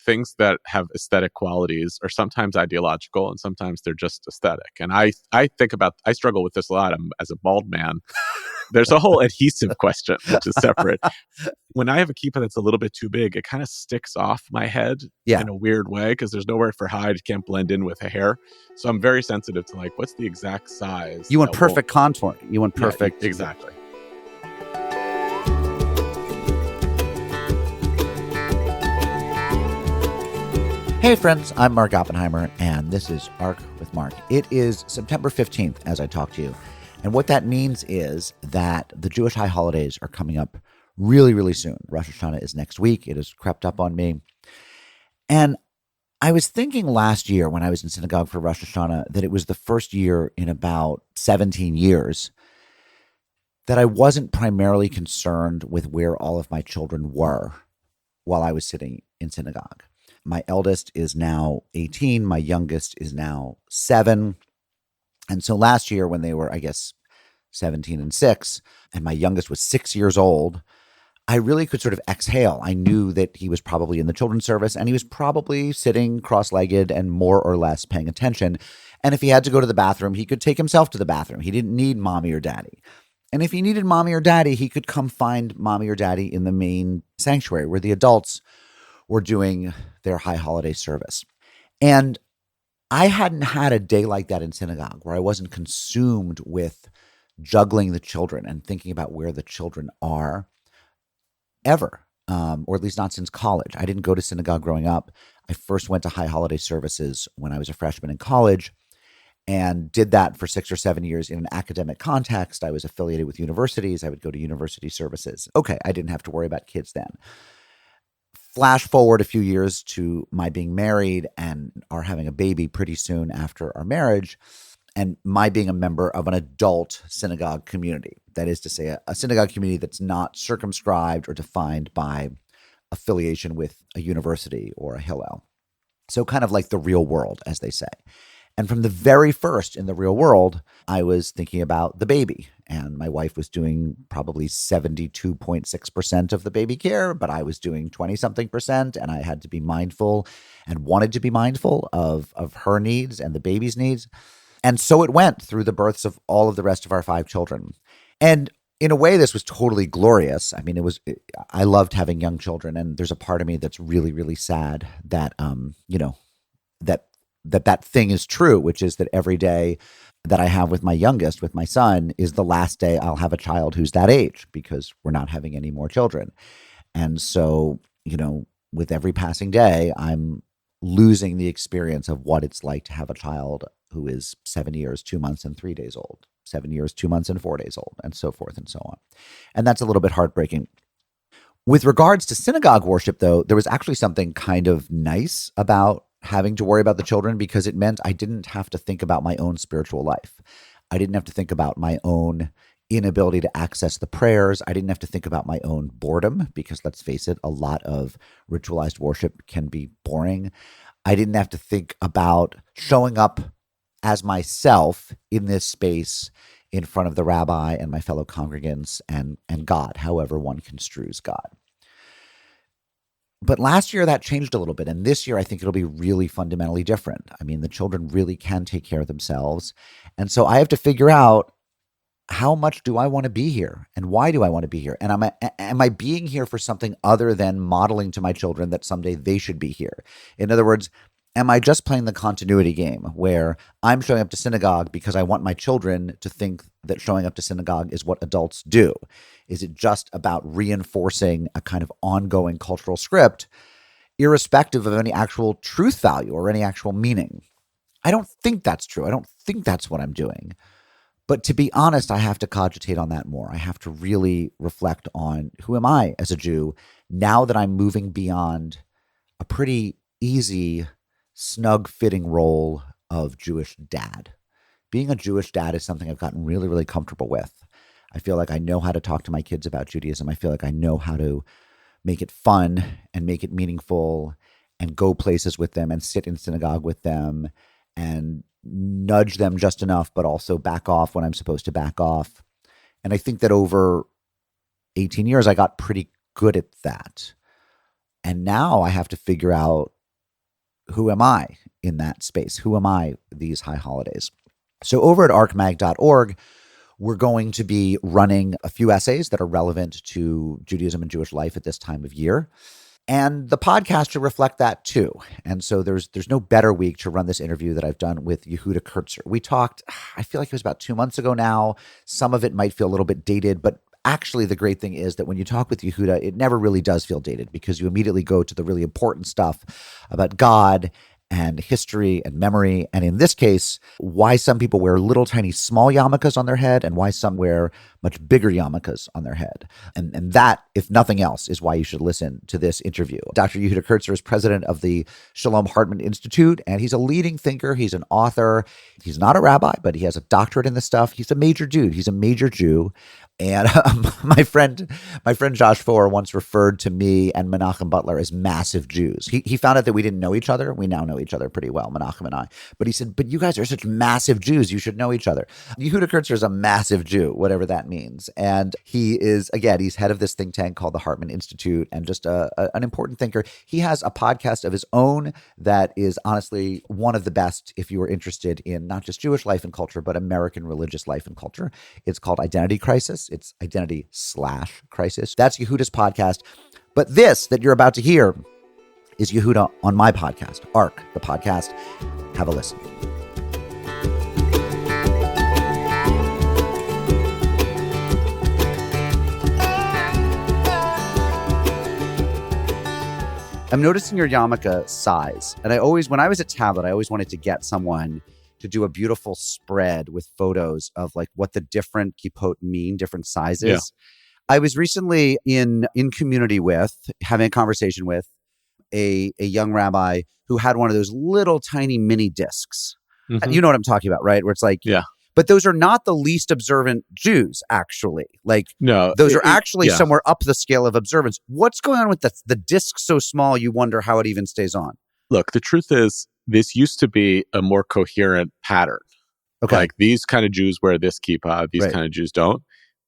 things that have aesthetic qualities are sometimes ideological and sometimes they're just aesthetic. And I struggle with this a lot. As a bald man. There's a whole adhesive question, which is separate. When I have a kippah that's a little bit too big, it kind of sticks off my head in a weird way because there's nowhere for hide. It can't blend in with the hair. So I'm very sensitive to like, what's the exact size? You want perfect contour. You want perfect. Yeah, exactly. Hey friends, I'm Mark Oppenheimer, and this is Arc with Mark. It is September 15th as I talk to you. And what that means is that the Jewish high holidays are coming up really, really soon. Rosh Hashanah is next week. It has crept up on me. And I was thinking last year when I was in synagogue for Rosh Hashanah that it was the first year in about 17 years that I wasn't primarily concerned with where all of my children were while I was sitting in synagogue. My eldest is now 18. My youngest is now 7. And so last year when they were, 17 and 6, and my youngest was 6 years old, I really could sort of exhale. I knew that he was probably in the children's service and he was probably sitting cross-legged and more or less paying attention. And if he had to go to the bathroom, he could take himself to the bathroom. He didn't need mommy or daddy. And if he needed mommy or daddy, he could come find mommy or daddy in the main sanctuary where the adults were doing their high holiday service. And I hadn't had a day like that in synagogue where I wasn't consumed with juggling the children and thinking about where the children are ever, or at least not since college. I didn't go to synagogue growing up. I first went to high holiday services when I was a freshman in college and did that for 6 or 7 years in an academic context. I was affiliated with universities. I would go to university services. Okay, I didn't have to worry about kids then. Flash forward a few years to my being married and our having a baby pretty soon after our marriage, and my being a member of an adult synagogue community. That is to say, a synagogue community that's not circumscribed or defined by affiliation with a university or a Hillel. So kind of like the real world, as they say. And from the very first in the real world, I was thinking about the baby. And my wife was doing probably 72.6% of the baby care, but I was doing 20-something%. And I had to be mindful and wanted to be mindful of her needs and the baby's needs. And so it went through the births of all of the rest of our 5 children. And in a way, this was totally glorious. I mean, I loved having young children. And there's a part of me that's really, really sad that, that thing is true, which is that every day that I have with my youngest, with my son, is the last day I'll have a child who's that age because we're not having any more children. And so, with every passing day, I'm losing the experience of what it's like to have a child who is 7 years, 2 months, and 3 days old, 7 years, 2 months, and 4 days old, and so forth and so on. And that's a little bit heartbreaking. With regards to synagogue worship, though, there was actually something kind of nice about having to worry about the children because it meant I didn't have to think about my own spiritual life. I didn't have to think about my own inability to access the prayers. I didn't have to think about my own boredom because, let's face it, a lot of ritualized worship can be boring. I didn't have to think about showing up as myself in this space in front of the rabbi and my fellow congregants and God, however one construes God. But last year that changed a little bit. And this year, I think it'll be really fundamentally different. I mean, the children really can take care of themselves. And so I have to figure out, how much do I want to be here? And why do I want to be here? And am I being here for something other than modeling to my children that someday they should be here? In other words, am I just playing the continuity game where I'm showing up to synagogue because I want my children to think that showing up to synagogue is what adults do? Is it just about reinforcing a kind of ongoing cultural script, irrespective of any actual truth value or any actual meaning? I don't think that's true. I don't think that's what I'm doing. But to be honest, I have to cogitate on that more. I have to really reflect on who am I as a Jew now that I'm moving beyond a pretty easy, snug-fitting role of Jewish dad. Being a Jewish dad is something I've gotten really, really comfortable with. I feel like I know how to talk to my kids about Judaism. I feel like I know how to make it fun and make it meaningful and go places with them and sit in synagogue with them and nudge them just enough, but also back off when I'm supposed to back off. And I think that over 18 years, I got pretty good at that. And now I have to figure out, who am I in that space? Who am I these high holidays? So over at arcmag.org, we're going to be running a few essays that are relevant to Judaism and Jewish life at this time of year. And the podcast should reflect that too. And so there's no better week to run this interview that I've done with Yehuda Kurtzer. We talked, I feel like it was about 2 months ago now. Some of it might feel a little bit dated, but actually the great thing is that when you talk with Yehuda, it never really does feel dated, because you immediately go to the really important stuff about God and history and memory. And in this case, why some people wear little tiny small yarmulkas on their head and why some wear much bigger yarmulkas on their head. And that, if nothing else, is why you should listen to this interview. Dr. Yehuda Kurtzer is president of the Shalom Hartman Institute, and he's a leading thinker. He's an author. He's not a rabbi, but he has a doctorate in this stuff. He's a major dude. He's a major Jew. And my friend Josh Foer once referred to me and Menachem Butler as massive Jews. He found out that we didn't know each other. We now know each other pretty well, Menachem and I. But he said, but you guys are such massive Jews. You should know each other. Yehuda Kurtzer is a massive Jew, whatever that means. And he is, again, he's head of this think tank called the Hartman Institute, and just an important thinker. He has a podcast of his own that is honestly one of the best if you are interested in not just Jewish life and culture, but American religious life and culture. It's called Identity Crisis. It's identity/crisis. That's Yehuda's podcast. But this that you're about to hear is Yehuda on my podcast, ARC, the podcast. Have a listen. I'm noticing your yarmulke size. And when I was at Tablet, I always wanted to get someone to do a beautiful spread with photos of like what the different kippot mean, different sizes. Yeah. I was recently in community with, having a conversation with a young rabbi who had one of those little tiny mini discs. Mm-hmm. You know what I'm talking about, right? Where it's like, yeah. But those are not the least observant Jews, actually. Like, no, those are actually somewhere up the scale of observance. What's going on with the disc so small, you wonder how it even stays on? Look, the truth is, this used to be a more coherent pattern. Okay. Like, these kind of Jews wear this kippah, these kind of Jews don't.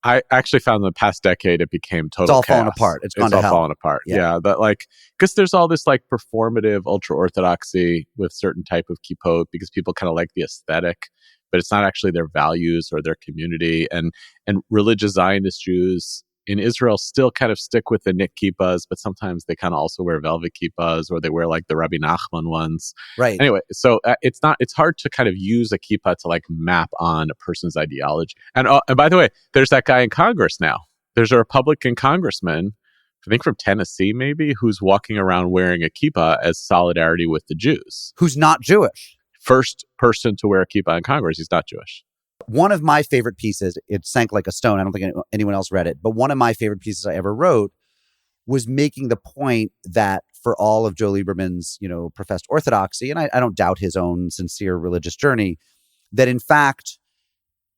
I actually found in the past decade it became total chaos. It's all falling apart. It's all falling apart. Yeah. But like, because there's all this like performative ultra-Orthodoxy with certain type of kippot because people kind of like the aesthetic, but it's not actually their values or their community. And religious Zionist Jews in Israel still kind of stick with the knit kippahs, but sometimes they kind of also wear velvet kippahs, or they wear like the Rabbi Nachman ones. Right. Anyway, so it's hard to kind of use a kippah to like map on a person's ideology. And by the way, there's that guy in Congress now. There's a Republican congressman, I think from Tennessee maybe, who's walking around wearing a kippah as solidarity with the Jews. Who's not Jewish. First person to wear a kippah in Congress. He's not Jewish. One of my favorite pieces, it sank like a stone. I don't think anyone else read it, but one of my favorite pieces I ever wrote was making the point that for all of Joe Lieberman's, professed orthodoxy, and I don't doubt his own sincere religious journey, that in fact,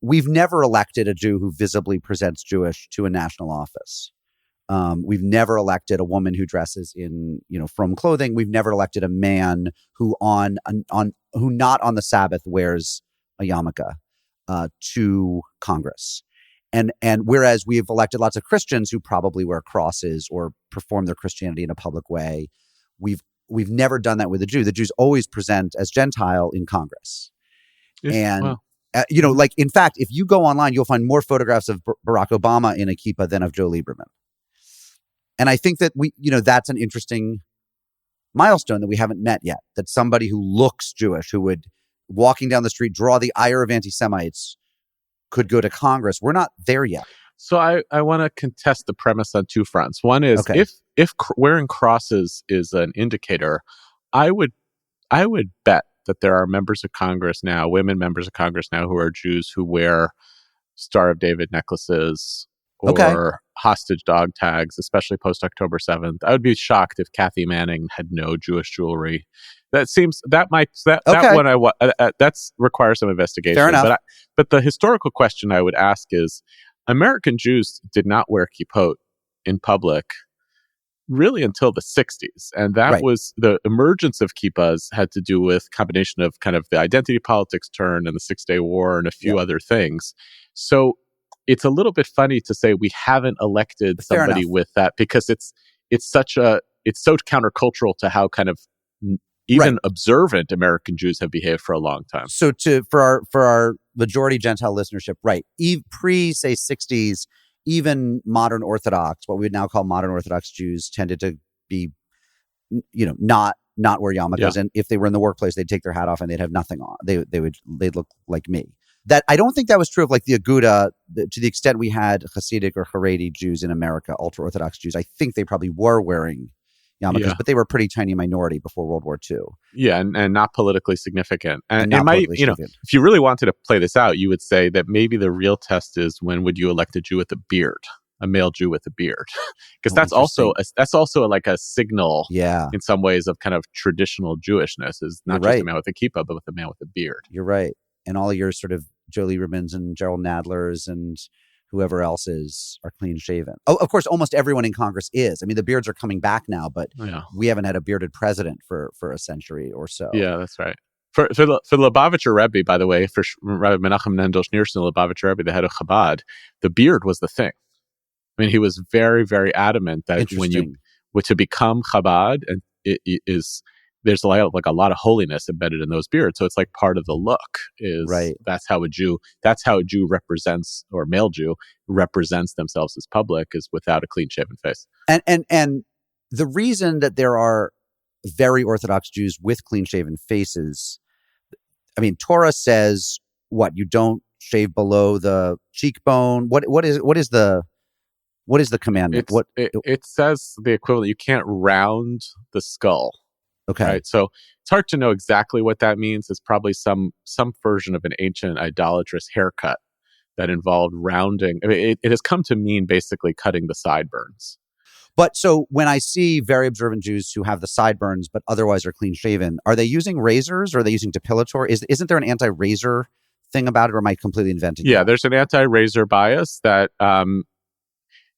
we've never elected a Jew who visibly presents Jewish to a national office. We've never elected a woman who dresses in, frum clothing. We've never elected a man who who not on the Sabbath wears a yarmulke to Congress. And whereas we have elected lots of Christians who probably wear crosses or perform their Christianity in a public way, we've never done that with the Jew. The Jews always present as Gentile in Congress. And like, in fact, if you go online, you'll find more photographs of Barack Obama in a kippah than of Joe Lieberman. And I think that that's an interesting milestone that we haven't met yet, that somebody who looks Jewish, who would, walking down the street, draw the ire of anti-Semites, could go to Congress. We're not there yet. So I want to contest the premise on two fronts. One is, if wearing crosses is an indicator, I would bet that there are members of Congress now, women members of Congress now, who are Jews who wear Star of David necklaces or hostage dog tags, especially post October 7th. I would be shocked if Kathy Manning had no Jewish jewelry. That requires some investigation. Fair enough. But the historical question I would ask is, American Jews did not wear kippot in public really until the 60s. And that was the emergence of kippahs had to do with combination of kind of the identity politics turn and the 6-Day War and a few other things. So it's a little bit funny to say we haven't elected somebody with that, because it's such a it's so countercultural to how kind of even observant American Jews have behaved for a long time. So for our majority Gentile listenership, right? Pre say 60s, even modern Orthodox, what we would now call modern Orthodox Jews, tended to be, not wear yarmulkes, and if they were in the workplace, they'd take their hat off and they'd have nothing on. They'd look like me. That I don't think that was true of like the Aguda, to the extent we had Hasidic or Haredi Jews in America, ultra Orthodox Jews. I think they probably were wearing yarmulkes, but they were a pretty tiny minority before World War II. Yeah, and not politically significant. And it not might, significant. if you really wanted to play this out, you would say that maybe the real test is when would you elect a Jew with a beard, a male Jew with a beard, because that's also like a signal, in some ways, of kind of traditional Jewishness, is not just a man with a kippah, but with a man with a beard. You're right, and all your sort of Joe Liebermans and Gerald Nadlers and whoever else are clean shaven. Oh, of course, almost everyone in Congress is. I mean, the beards are coming back now, but we haven't had a bearded president for a century or so. Yeah, that's right. For the Lubavitcher Rebbe, by the way, for Rabbi Menachem Mendel Schneerson, the Lubavitcher Rebbe, the head of Chabad, the beard was the thing. I mean, he was very, very adamant that to become Chabad, and there's a lot of holiness embedded in those beards. So it's like part of the look that's how a Jew represents, or male Jew represents themselves as public, is without a clean shaven face. And the reason that there are very Orthodox Jews with clean shaven faces, I mean, Torah says you don't shave below the cheekbone. What is the commandment? It says the equivalent. You can't round the skull. Okay. Right. So it's hard to know exactly what that means. It's probably some version of an ancient idolatrous haircut that involved rounding. I mean, it has come to mean basically cutting the sideburns. But so when I see very observant Jews who have the sideburns but otherwise are clean shaven, are they using razors, or are they using depilator? Isn't there an anti-razor thing about it, or am I completely inventing it? Yeah, there's an anti-razor bias that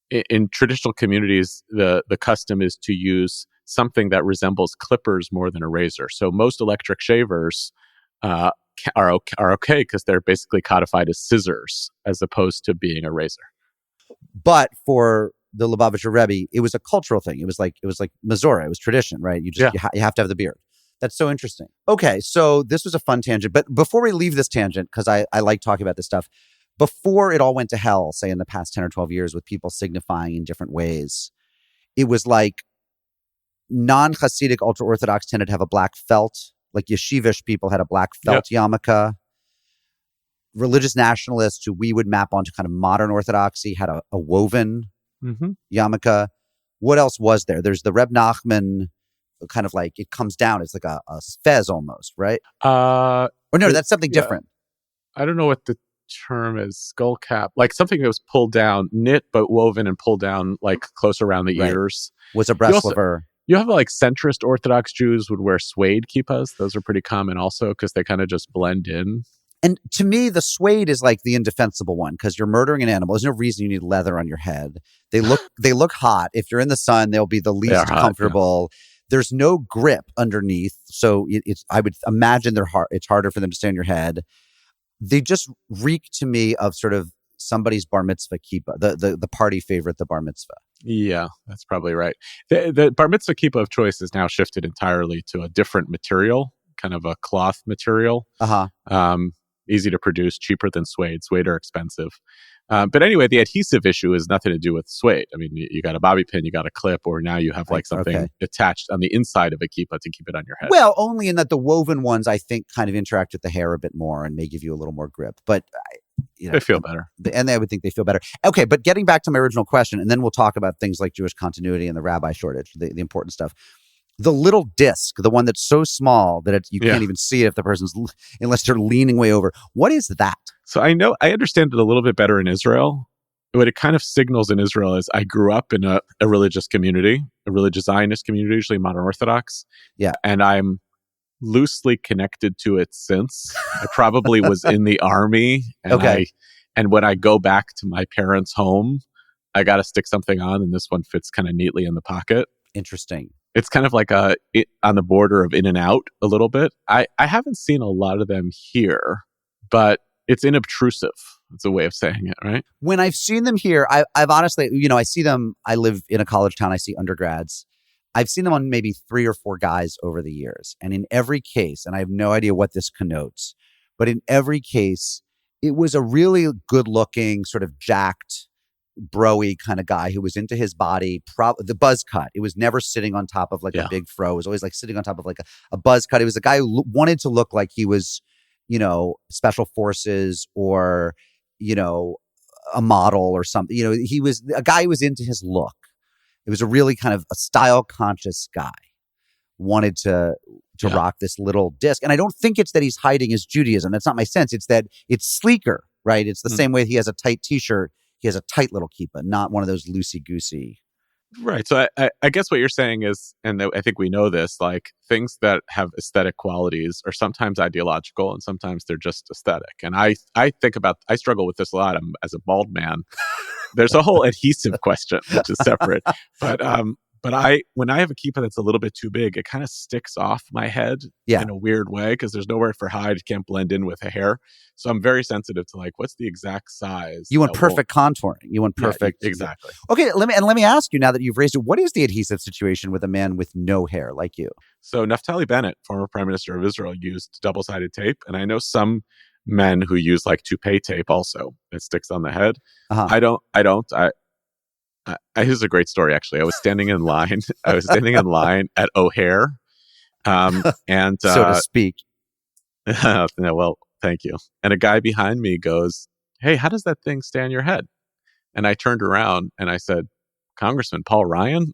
in traditional communities, the custom is to use something that resembles clippers more than a razor. So most electric shavers are okay because they're basically codified as scissors as opposed to being a razor. But for the Lubavitcher Rebbe, it was a cultural thing. It was like Mazorah. It was tradition, right? You have to have the beard. That's so interesting. Okay, so this was a fun tangent. But before we leave this tangent, because I like talking about this stuff, before it all went to hell, say in the past 10 or 12 years with people signifying in different ways, it was like non-Hasidic ultra-Orthodox tended to have a black felt, like yeshivish people had a black felt yarmulke. Religious nationalists, who we would map onto kind of modern Orthodoxy, had a woven yarmulke. What else was there? There's the Reb Nachman, kind of like it comes down. It's like a fez almost, right? Or no, that's something different. I don't know what the term is. Skull cap, like something that was pulled down, knit but woven and pulled down like close around the ears. Was a Breslover. You have like centrist Orthodox Jews would wear suede kippahs. Those are pretty common also because they kind of just blend in. And to me, the suede is like the indefensible one because you're murdering an animal. There's no reason you need leather on your head. They look hot. If you're in the sun, they'll be the least comfortable. There's no grip underneath, so I would imagine it's harder for them to stay on your head. They just reek to me of sort of somebody's bar mitzvah kippah, the party favorite, the bar mitzvah. Yeah, that's probably right. The bar mitzvah kippah of choice has now shifted entirely to a different material, kind of a cloth material. Easy to produce, cheaper than suede. Suede are expensive. But anyway, the adhesive issue has nothing to do with suede. I mean, you got a bobby pin, you got a clip, or now you have like something attached on the inside of a kippah to keep it on your head. Well, only in that the woven ones, I think, kind of interact with the hair a bit more and may give you a little more grip. But they feel better. And I would think they feel better. Okay, but getting back to my original question, and then we'll talk about things like Jewish continuity and the rabbi shortage, the important stuff. The little disc, the one that's so small that you can't even see it if the person's, unless they're leaning way over. What is that? So I understand it a little bit better in Israel. What it kind of signals in Israel is I grew up in a religious community, a religious Zionist community, usually modern Orthodox. Yeah. And I'm loosely connected to it since. I probably was in the army. And and when I go back to my parents' home, I got to stick something on, and this one fits kind of neatly in the pocket. Interesting. It's kind of like on the border of in and out a little bit. I haven't seen a lot of them here, but it's inobtrusive. It's a way of saying it, right? When I've seen them here, I've honestly, I see them. I live in a college town. I see undergrads. I've seen them on maybe 3 or 4 guys over the years. And in every case, and I have no idea what this connotes, but in every case, it was a really good looking, sort of jacked, bro-y kind of guy who was into his body, the buzz cut. It was never sitting on top of like a big fro. It was always like sitting on top of like a buzz cut. It was a guy who wanted to look like he was, special forces or, a model or something. He was a guy who was into his look. It was a really kind of a style conscious guy. Wanted to rock this little disc. And I don't think it's that he's hiding his Judaism. That's not my sense. It's that it's sleeker, right? It's the same way he has a tight t-shirt. He has a tight little kippah, not one of those loosey-goosey. Right. So I guess what you're saying is, and I think we know this, like things that have aesthetic qualities are sometimes ideological and sometimes they're just aesthetic. And I struggle with this a lot. As a bald man, there's a whole adhesive question, which is separate. But when I have a kippah that's a little bit too big, it kind of sticks off my head in a weird way because there's nowhere for hide. It can't blend in with the hair. So I'm very sensitive to like, what's the exact size? You want perfect contouring. You want perfect. Exactly. Okay. Let me ask you now that you've raised it, what is the adhesive situation with a man with no hair like you? So Naftali Bennett, former prime minister of Israel, used double-sided tape. And I know some men who use like toupee tape also. It sticks on the head. Uh-huh. Here's a great story, actually. I was standing in line. At O'Hare, and so to speak. Well, thank you. And a guy behind me goes, "Hey, how does that thing stay on your head?" And I turned around and I said, "Congressman Paul Ryan."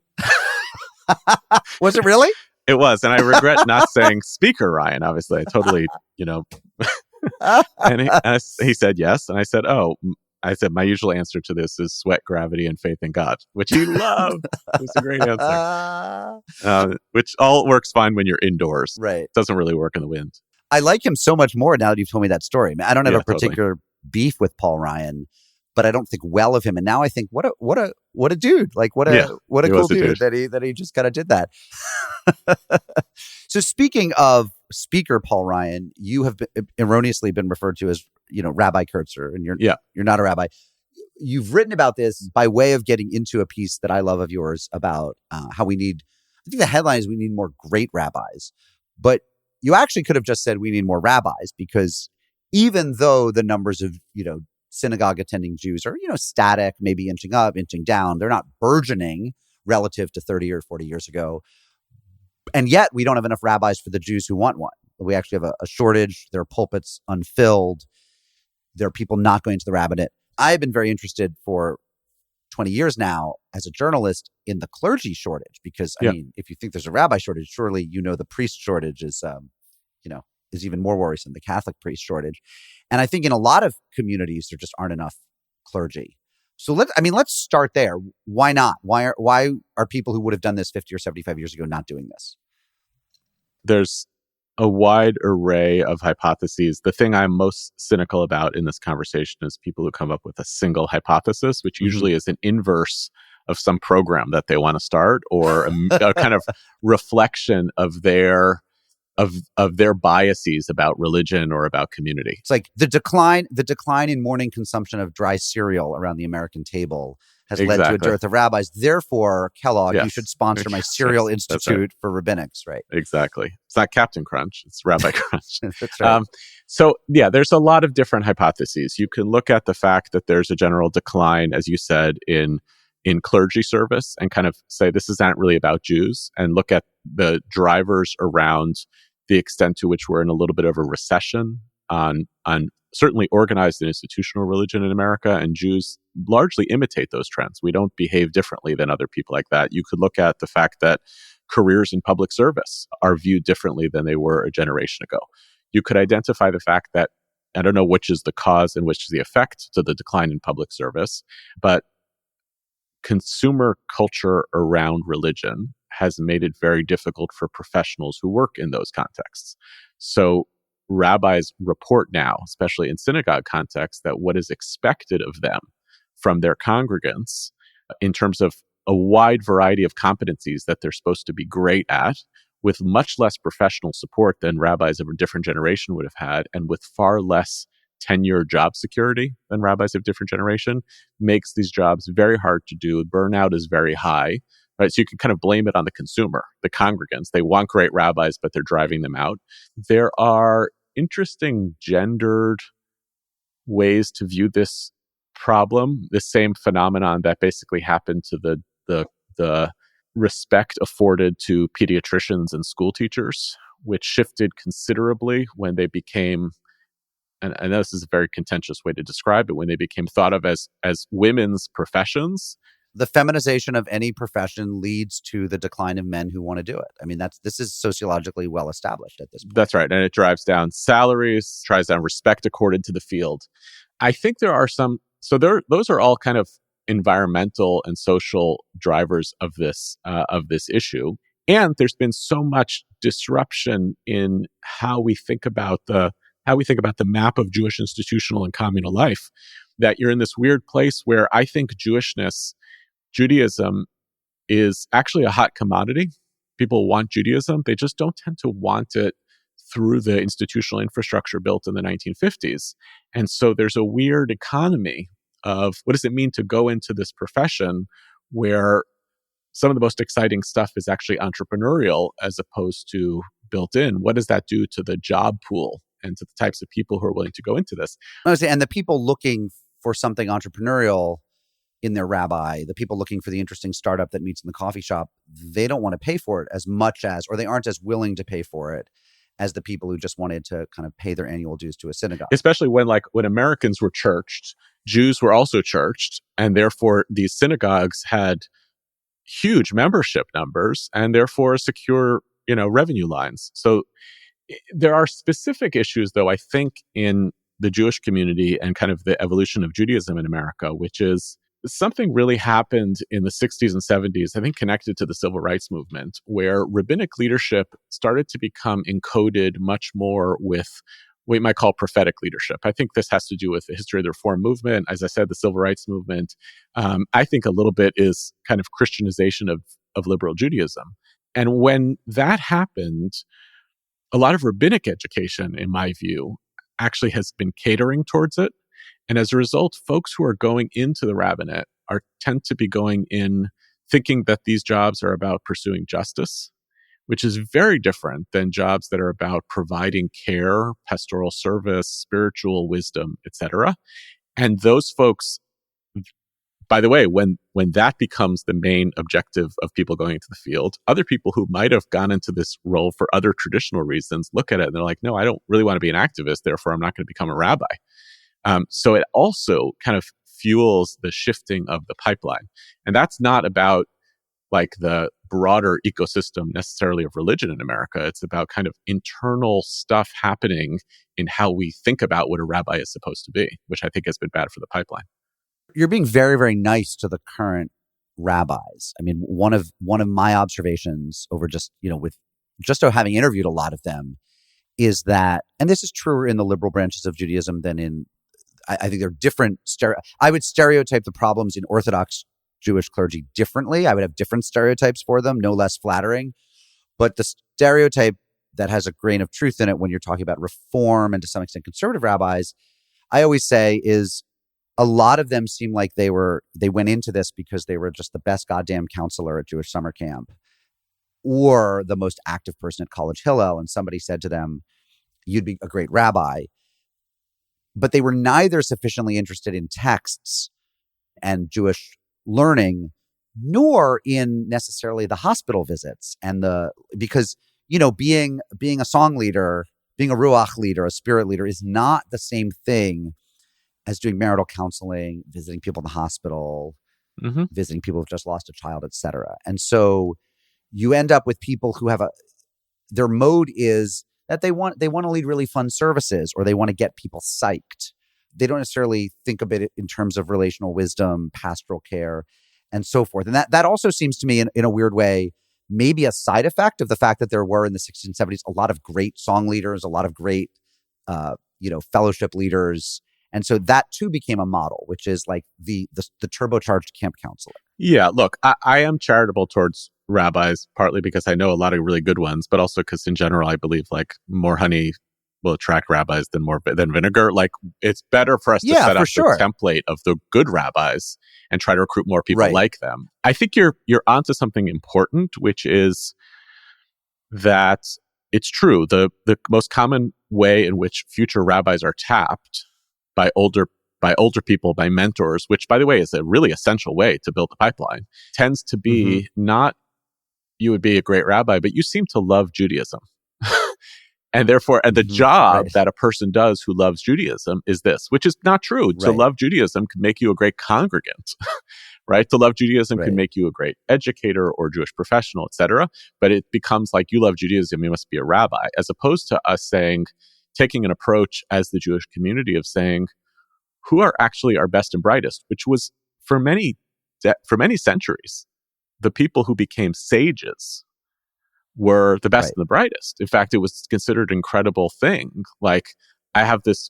Was it really? It was, and I regret not saying Speaker Ryan. Obviously, I totally, And he said yes, and I said, "Oh." I said, my usual answer to this is sweat, gravity, and faith in God, which he loved. It was a great answer. Which all works fine when you're indoors. Right. It doesn't really work in the wind. I like him so much more now that you've told me that story. I don't have a particular beef with Paul Ryan, but I don't think well of him. And now I think, what a dude! Like what a cool dude that he just kind of did that. So speaking of Speaker Paul Ryan, you have erroneously been referred to as, Rabbi Kurtzer, and you're not a rabbi. You've written about this by way of getting into a piece that I love of yours about how I think the headline is we need more great rabbis, but you actually could have just said we need more rabbis, because even though the numbers of, synagogue attending Jews are, static, maybe inching up, inching down, they're not burgeoning relative to 30 or 40 years ago. And yet we don't have enough rabbis for the Jews who want one. We actually have a shortage. There are pulpits unfilled. There are people not going to the rabbinate. I've been very interested for 20 years now as a journalist in the clergy shortage, because I mean, if you think there's a rabbi shortage, surely the priest shortage is even more worrisome, the Catholic priest shortage. And I think in a lot of communities, there just aren't enough clergy. So let's start there. Why not? Why are people who would have done this 50 or 75 years ago not doing this? There's a wide array of hypotheses. The thing I'm most cynical about in this conversation is people who come up with a single hypothesis, which usually is an inverse of some program that they want to start, or a kind of reflection of their biases about religion or about community. It's like the decline in morning consumption of dry cereal around the American table has led to a dearth of rabbis. Therefore, Kellogg, you should sponsor my Cereal Institute for Rabbinics, right? Exactly. It's not Captain Crunch, it's Rabbi Crunch. That's right. There's a lot of different hypotheses. You can look at the fact that there's a general decline, as you said, in clergy service, and kind of say this is not really about Jews, and look at the drivers around the extent to which we're in a little bit of a recession on certainly organized and institutional religion in America, and Jews largely imitate those trends. We don't behave differently than other people like that. You could look at the fact that careers in public service are viewed differently than they were a generation ago. You could identify the fact that, I don't know which is the cause and which is the effect to the decline in public service, but consumer culture around religion has made it very difficult for professionals who work in those contexts. So rabbis report now, especially in synagogue contexts, that what is expected of them from their congregants in terms of a wide variety of competencies that they're supposed to be great at, with much less professional support than rabbis of a different generation would have had, and with far less tenure job security than rabbis of different generation, makes these jobs very hard to do. Burnout is very high. right? So you can kind of blame it on the consumer, the congregants. They want great rabbis, but they're driving them out. There are interesting gendered ways to view this problem, the same phenomenon that basically happened to the respect afforded to pediatricians and school teachers, which shifted considerably when they became, and I know this is a very contentious way to describe it, when they became thought of as women's professions. The feminization of any profession leads to the decline of men who want to do it. I mean, this is sociologically well established at this point. That's right. And it drives down salaries, drives down respect accorded to the field. I think there are some, those are all kind of environmental and social drivers of this issue. And there's been so much disruption in how we think about the map of Jewish institutional and communal life, that you're in this weird place where I think Judaism is actually a hot commodity. People want Judaism. They just don't tend to want it through the institutional infrastructure built in the 1950s. And so there's a weird economy of what does it mean to go into this profession where some of the most exciting stuff is actually entrepreneurial as opposed to built in. What does that do to the job pool and to the types of people who are willing to go into this? And the people looking for something entrepreneurial in their rabbi, the people looking for the interesting startup that meets in the coffee shop, they don't want to pay for it as much as, or they aren't as willing to pay for it as the people who just wanted to kind of pay their annual dues to a synagogue. Especially when Americans were churched, Jews were also churched, and therefore these synagogues had huge membership numbers and therefore secure, revenue lines. So there are specific issues, though, I think, in the Jewish community and kind of the evolution of Judaism in America, which is something really happened in the 60s and 70s, I think connected to the civil rights movement, where rabbinic leadership started to become encoded much more with what you might call prophetic leadership. I think this has to do with the history of the Reform movement. As I said, the civil rights movement, I think a little bit is kind of Christianization of liberal Judaism. And when that happened, a lot of rabbinic education, in my view, actually has been catering towards it. And as a result, folks who are going into the rabbinate tend to be going in thinking that these jobs are about pursuing justice, which is very different than jobs that are about providing care, pastoral service, spiritual wisdom, etc. And those folks, by the way, when that becomes the main objective of people going into the field, other people who might have gone into this role for other traditional reasons look at it and they're like, no, I don't really want to be an activist, therefore I'm not going to become a rabbi. So it also kind of fuels the shifting of the pipeline. And that's not about the broader ecosystem necessarily of religion in America. It's about kind of internal stuff happening in how we think about what a rabbi is supposed to be, which I think has been bad for the pipeline. You're being very, very nice to the current rabbis. I mean, one of my observations over just having interviewed a lot of them is that, and this is truer in the liberal branches of Judaism than in, I think there are different, I would stereotype the problems in Orthodox Jewish clergy differently. I would have different stereotypes for them, no less flattering. But the stereotype that has a grain of truth in it when you're talking about Reform and to some extent conservative rabbis, I always say is a lot of them seem like they went into this because they were just the best goddamn counselor at Jewish summer camp or the most active person at College Hillel. And somebody said to them, you'd be a great rabbi. But they were neither sufficiently interested in texts and Jewish learning, nor in necessarily the hospital visits because being a song leader, being a ruach leader, a spirit leader is not the same thing as doing marital counseling, visiting people in the hospital, visiting people who've just lost a child, etc. And so you end up with people who have their mode is that they want to lead really fun services or they want to get people psyched. They don't necessarily think of it in terms of relational wisdom, pastoral care, and so forth. And that also seems to me in a weird way, maybe a side effect of the fact that there were in the 60s and 70s a lot of great song leaders, a lot of great fellowship leaders. And so that too became a model, which is like the turbocharged camp counselor. Yeah, look, I am charitable towards rabbis, partly because I know a lot of really good ones, but also because in general, I believe more honey will attract rabbis than vinegar. Like, it's better for us to set up sure. the template of the good rabbis and try to recruit more people Right. like them. I think you're onto something important, which is that it's true. The most common way in which future rabbis are tapped by older people, by mentors, which, by the way, is a really essential way to build the pipeline, tends to be not you would be a great rabbi, but you seem to love Judaism. And therefore, and the job that a person does who loves Judaism is this, which is not true. To love Judaism can make you a great congregant, right? To love Judaism can make you a great educator or Jewish professional, etc. But it becomes like, you love Judaism, you must be a rabbi, as opposed to us taking an approach as the Jewish community of saying, who are actually our best and brightest, which was for many centuries, the people who became sages were the best and the brightest. In fact, it was considered an incredible thing. Like, I have this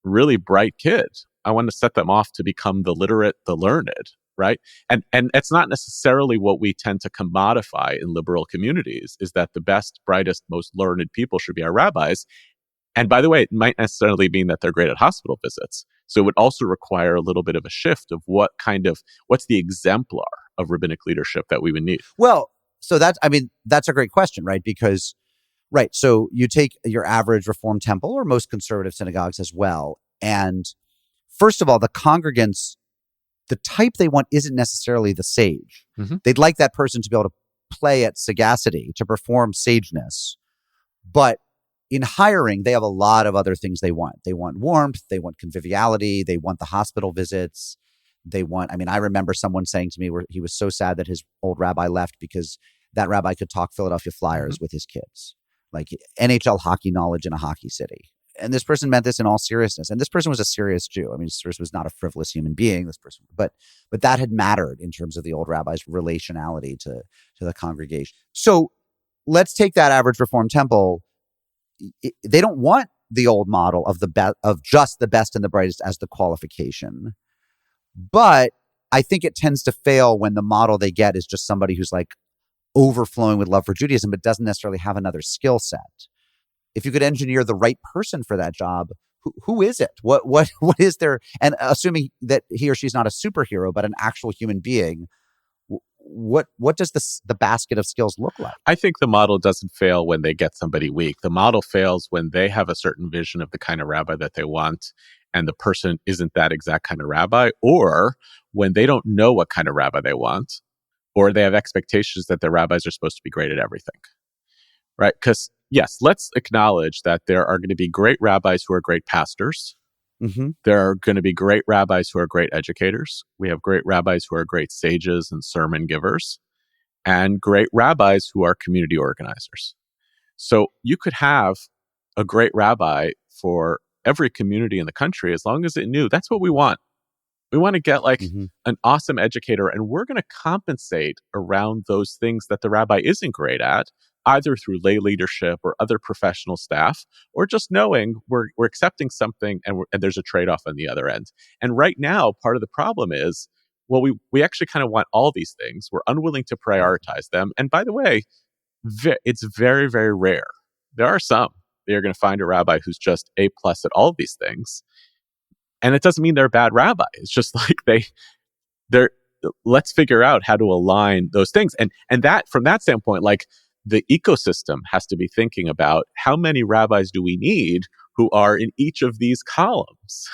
really bright kid. I want to set them off to become the literate, the learned, right? And it's not necessarily what we tend to commodify in liberal communities, is that the best, brightest, most learned people should be our rabbis. And by the way, it might necessarily mean that they're great at hospital visits. So it would also require a little bit of a shift of what's the exemplar of rabbinic leadership that we would need. Well, so that's a great question, right? Because, so you take your average Reform temple or most conservative synagogues as well. And first of all, the congregants, the type they want isn't necessarily the sage. They'd like that person to be able to play at sagacity, to perform sageness. But in hiring, they have a lot of other things they want. They want warmth, they want conviviality, they want the hospital visits. I remember someone saying to me where he was so sad that his old rabbi left because that rabbi could talk Philadelphia Flyers with his kids, like NHL hockey knowledge in a hockey city. And this person meant this in all seriousness. And this person was a serious Jew. This person was not a frivolous human being, this person, but that had mattered in terms of the old rabbi's relationality to the congregation. So let's take that average Reform temple. They don't want the old model of just the best and the brightest as the qualification. But I think it tends to fail when the model they get is just somebody who's like overflowing with love for Judaism, but doesn't necessarily have another skill set. If you could engineer the right person for that job, who is it? What is there? And assuming that he or she's not a superhero, but an actual human being, what does the basket of skills look like? I think the model doesn't fail when they get somebody weak. The model fails when they have a certain vision of the kind of rabbi that they want, and the person isn't that exact kind of rabbi, or when they don't know what kind of rabbi they want, or they have expectations that their rabbis are supposed to be great at everything, right? Because, yes, let's acknowledge that there are going to be great rabbis who are great pastors. There are going to be great rabbis who are great educators. We have great rabbis who are great sages and sermon givers, and great rabbis who are community organizers. So you could have a great rabbi for every community in the country as long as it knew that's what we want. We want to get an awesome educator, and we're going to compensate around those things that the rabbi isn't great at, either through lay leadership or other professional staff, or just knowing we're accepting something and there's a trade-off on the other end. And right now, part of the problem is, well, we actually kind of want all these things. We're unwilling to prioritize them. And by the way, it's very, very rare. There are some that you're going to find a rabbi who's just A+ at all of these things. And it doesn't mean they're a bad rabbi. It's just like they're let's figure out how to align those things. And that, from that standpoint, like, the ecosystem has to be thinking about how many rabbis do we need who are in each of these columns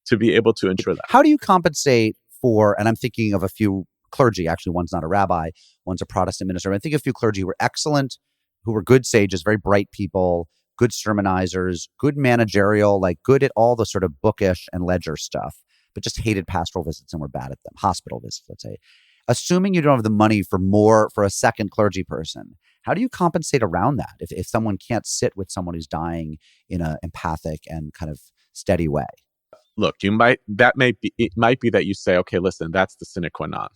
to be able to ensure that. How do you compensate for, and I'm thinking of a few clergy, actually one's not a rabbi, one's a Protestant minister. I think a few clergy who were excellent, who were good sages, very bright people, good sermonizers, good managerial, like good at all the sort of bookish and ledger stuff, but just hated pastoral visits and were bad at them, hospital visits, let's say. Assuming you don't have the money for a second clergy person, how do you compensate around that if someone can't sit with someone who's dying in an empathic and kind of steady way? Look, it might be that you say, okay, listen, that's the sine qua non,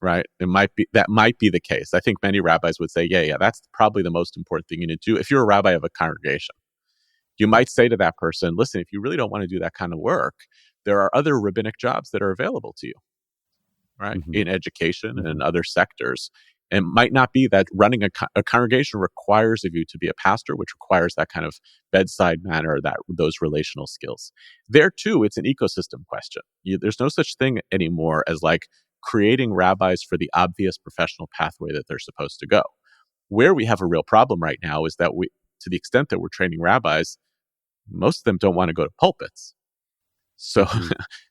right? That might be the case. I think many rabbis would say, yeah, that's probably the most important thing you need to do. If you're a rabbi of a congregation, you might say to that person, listen, if you really don't want to do that kind of work, there are other rabbinic jobs that are available to you, right? In education and in other sectors. It might not be that running a congregation requires of you to be a pastor, which requires that kind of bedside manner, those relational skills. There too, it's an ecosystem question. There's no such thing anymore as like creating rabbis for the obvious professional pathway that they're supposed to go. Where we have a real problem right now is that to the extent that we're training rabbis, most of them don't want to go to pulpits. So,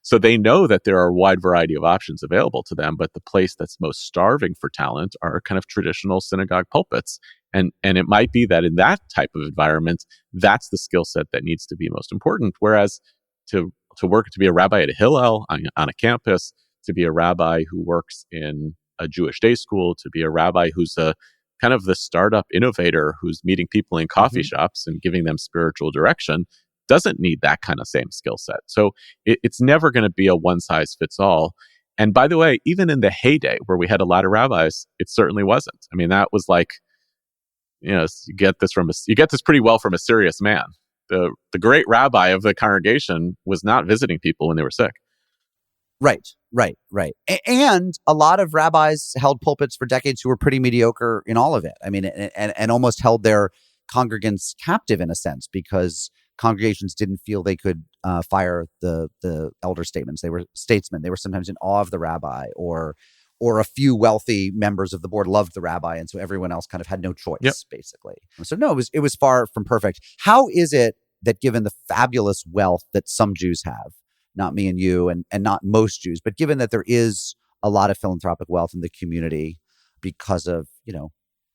so they know that there are a wide variety of options available to them, but the place that's most starving for talent are kind of traditional synagogue pulpits. And it might be that in that type of environment, that's the skill set that needs to be most important. Whereas to be a rabbi at a Hillel on a campus, to be a rabbi who works in a Jewish day school, to be a rabbi who's a kind of the startup innovator who's meeting people in coffee shops and giving them spiritual direction, doesn't need that kind of same skill set. So it's never going to be a one size fits all. And by the way, even in the heyday where we had a lot of rabbis, it certainly wasn't. I mean, that was like, you get this pretty well from a serious man. The great rabbi of the congregation was not visiting people when they were sick. Right. And a lot of rabbis held pulpits for decades who were pretty mediocre in all of it. I mean, and almost held their congregants captive in a sense, because congregations didn't feel they could fire the elder statesmen. They were statesmen. They were sometimes in awe of the rabbi, or a few wealthy members of the board loved the rabbi, and so everyone else kind of had no choice, basically. So no, it was far from perfect. How is it that, given the fabulous wealth that some Jews have, not me and you, and not most Jews, but given that there is a lot of philanthropic wealth in the community because of,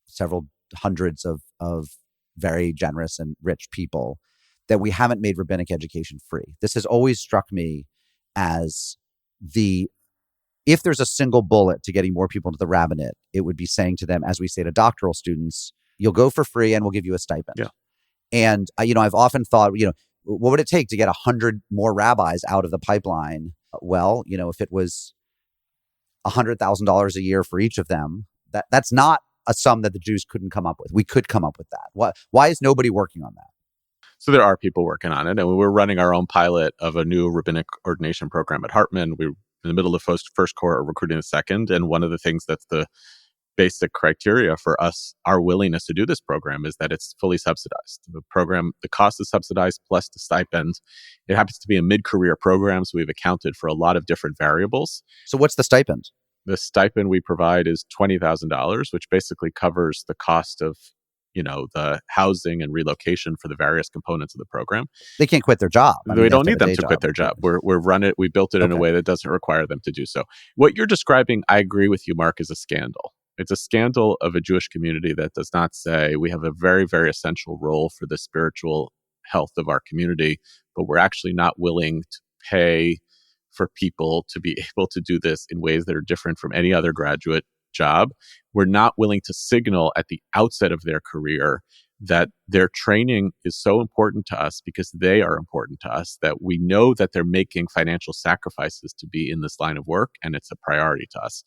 several hundreds of very generous and rich people, that we haven't made rabbinic education free? This has always struck me as if there's a single bullet to getting more people into the rabbinate, it would be saying to them, as we say to doctoral students, you'll go for free and we'll give you a stipend. Yeah. And, I've often thought, what would it take to get 100 more rabbis out of the pipeline? Well, if it was $100,000 a year for each of them, that's not a sum that the Jews couldn't come up with. We could come up with that. Why is nobody working on that? So there are people working on it, and we're running our own pilot of a new rabbinic ordination program at Hartman. We're in the middle of first cohort, recruiting the second, and one of the things that's the basic criteria for us, our willingness to do this program, is that it's fully subsidized. The program, the cost is subsidized plus the stipend. It happens to be a mid-career program, so we've accounted for a lot of different variables. So what's the stipend? The stipend we provide is $20,000, which basically covers the cost of the housing and relocation for the various components of the program. They can't quit their job. We don't need them to quit their job. We built it in a way that doesn't require them to do so. What you're describing, I agree with you, Mark, is a scandal. It's a scandal of a Jewish community that does not say we have a very, very essential role for the spiritual health of our community, but we're actually not willing to pay for people to be able to do this in ways that are different from any other graduate job. We're not willing to signal at the outset of their career that their training is so important to us because they are important to us, that we know that they're making financial sacrifices to be in this line of work, and it's a priority to us.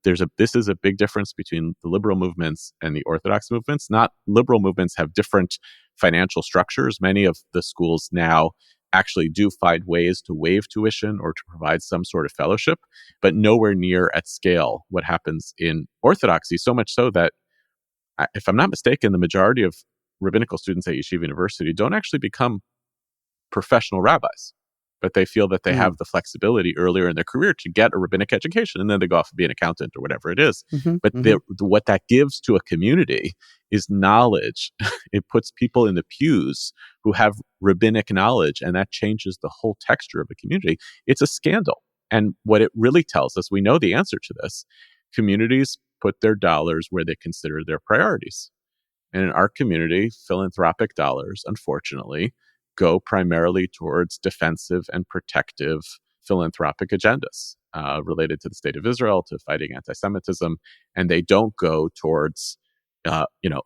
This is a big difference between the liberal movements and the Orthodox movements. Not liberal movements have different financial structures. Many of the schools now actually do find ways to waive tuition or to provide some sort of fellowship, but nowhere near at scale what happens in Orthodoxy, so much so that, if I'm not mistaken, the majority of rabbinical students at Yeshiva University don't actually become professional rabbis, but they feel that they have the flexibility earlier in their career to get a rabbinic education, and then they go off and be an accountant or whatever it is. What that gives to a community is knowledge. It puts people in the pews who have rabbinic knowledge, and that changes the whole texture of a community. It's a scandal. And what it really tells us, we know the answer to this. Communities put their dollars where they consider their priorities. And in our community, philanthropic dollars, unfortunately, go primarily towards defensive and protective philanthropic agendas related to the state of Israel, to fighting anti-Semitism, and they don't go towards,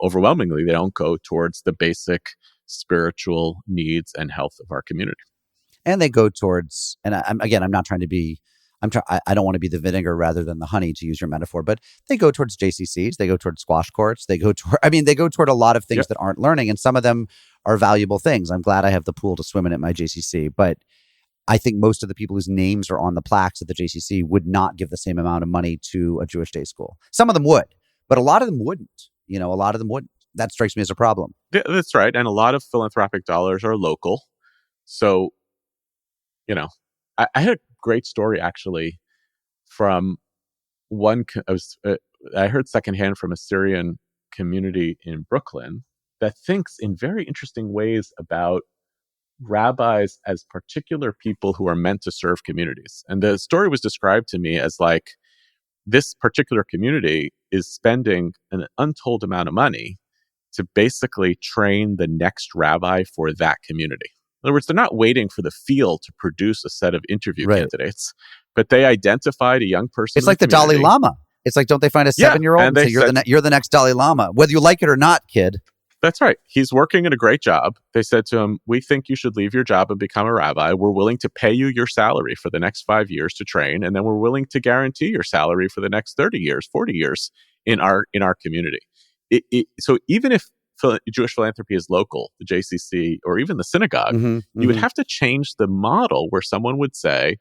overwhelmingly, they don't go towards the basic spiritual needs and health of our community. And they go towards, and I'm not trying to be, I don't want to be the vinegar rather than the honey, to use your metaphor, but they go towards JCCs, they go towards squash courts, they go toward a lot of things that aren't learning, and some of them are valuable things. I'm glad I have the pool to swim in at my JCC, but I think most of the people whose names are on the plaques at the JCC would not give the same amount of money to a Jewish day school. Some of them would, but a lot of them wouldn't. A lot of them wouldn't. That strikes me as a problem. Yeah, that's right. And a lot of philanthropic dollars are local. So, I had a great story actually from I heard secondhand from a Syrian community in Brooklyn that thinks in very interesting ways about rabbis as particular people who are meant to serve communities. And the story was described to me as like, this particular community is spending an untold amount of money to basically train the next rabbi for that community. In other words, they're not waiting for the field to produce a set of interview candidates, but they identified a young person. It's like the Dalai Lama. It's like, don't they find a 7-year-old and say, you're the next Dalai Lama, whether you like it or not, kid. That's right. He's working at a great job. They said to him, we think you should leave your job and become a rabbi. We're willing to pay you your salary for the next 5 years to train. And then we're willing to guarantee your salary for the next 30 years, 40 years in our community. So even if Jewish philanthropy is local, the JCC, or even the synagogue, you would have to change the model where someone would say,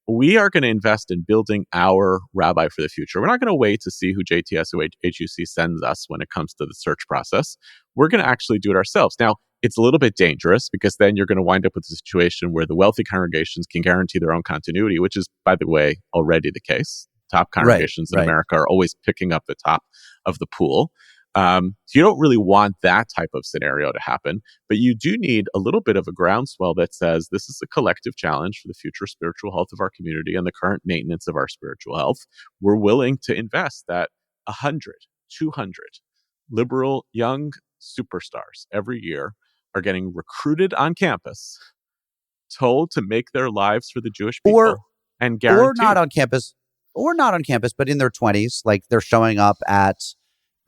we are going to invest in building our rabbi for the future. We're not going to wait to see who JTS or HUC sends us when it comes to the search process. We're going to actually do it ourselves. Now, it's a little bit dangerous because then you're going to wind up with a situation where the wealthy congregations can guarantee their own continuity, which is, by the way, already the case. Top congregations in America are always picking up the top of the pool. So you don't really want that type of scenario to happen, but you do need a little bit of a groundswell that says this is a collective challenge for the future spiritual health of our community and the current maintenance of our spiritual health. We're willing to invest that 100, 200 liberal young superstars every year are getting recruited on campus, told to make their lives for the Jewish people, and guaranteed. Or not on campus, but in their 20s, like they're showing up at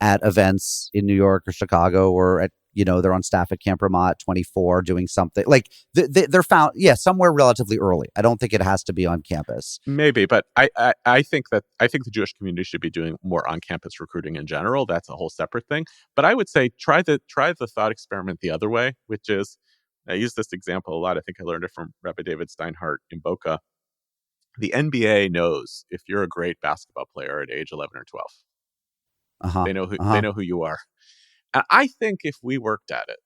events in New York or Chicago, or they're on staff at Camp Ramah at 24 doing something like they're found somewhere relatively early. I don't think it has to be on campus. Maybe, but I think the Jewish community should be doing more on campus recruiting in general. That's a whole separate thing. But I would say try the thought experiment the other way, which is, I use this example a lot. I think I learned it from Rabbi David Steinhardt in Boca. The NBA knows if you're a great basketball player at age 11 or 12. They know who you are. And I think if we worked at it,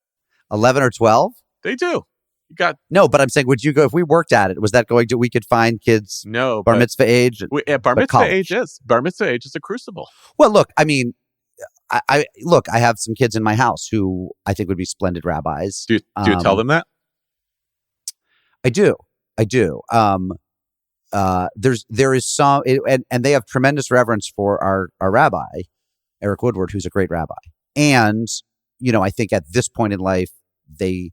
11 or 12, they do. No, but I'm saying, would you go if we worked at it? Was that going to we could find kids? No, bar mitzvah age. Bar mitzvah age is a crucible. Well, look, I mean, I have some kids in my house who I think would be splendid rabbis. Do you tell them that? I do. There is some, and they have tremendous reverence for our rabbi, Eric Woodward, who's a great rabbi. And, I think at this point in life, I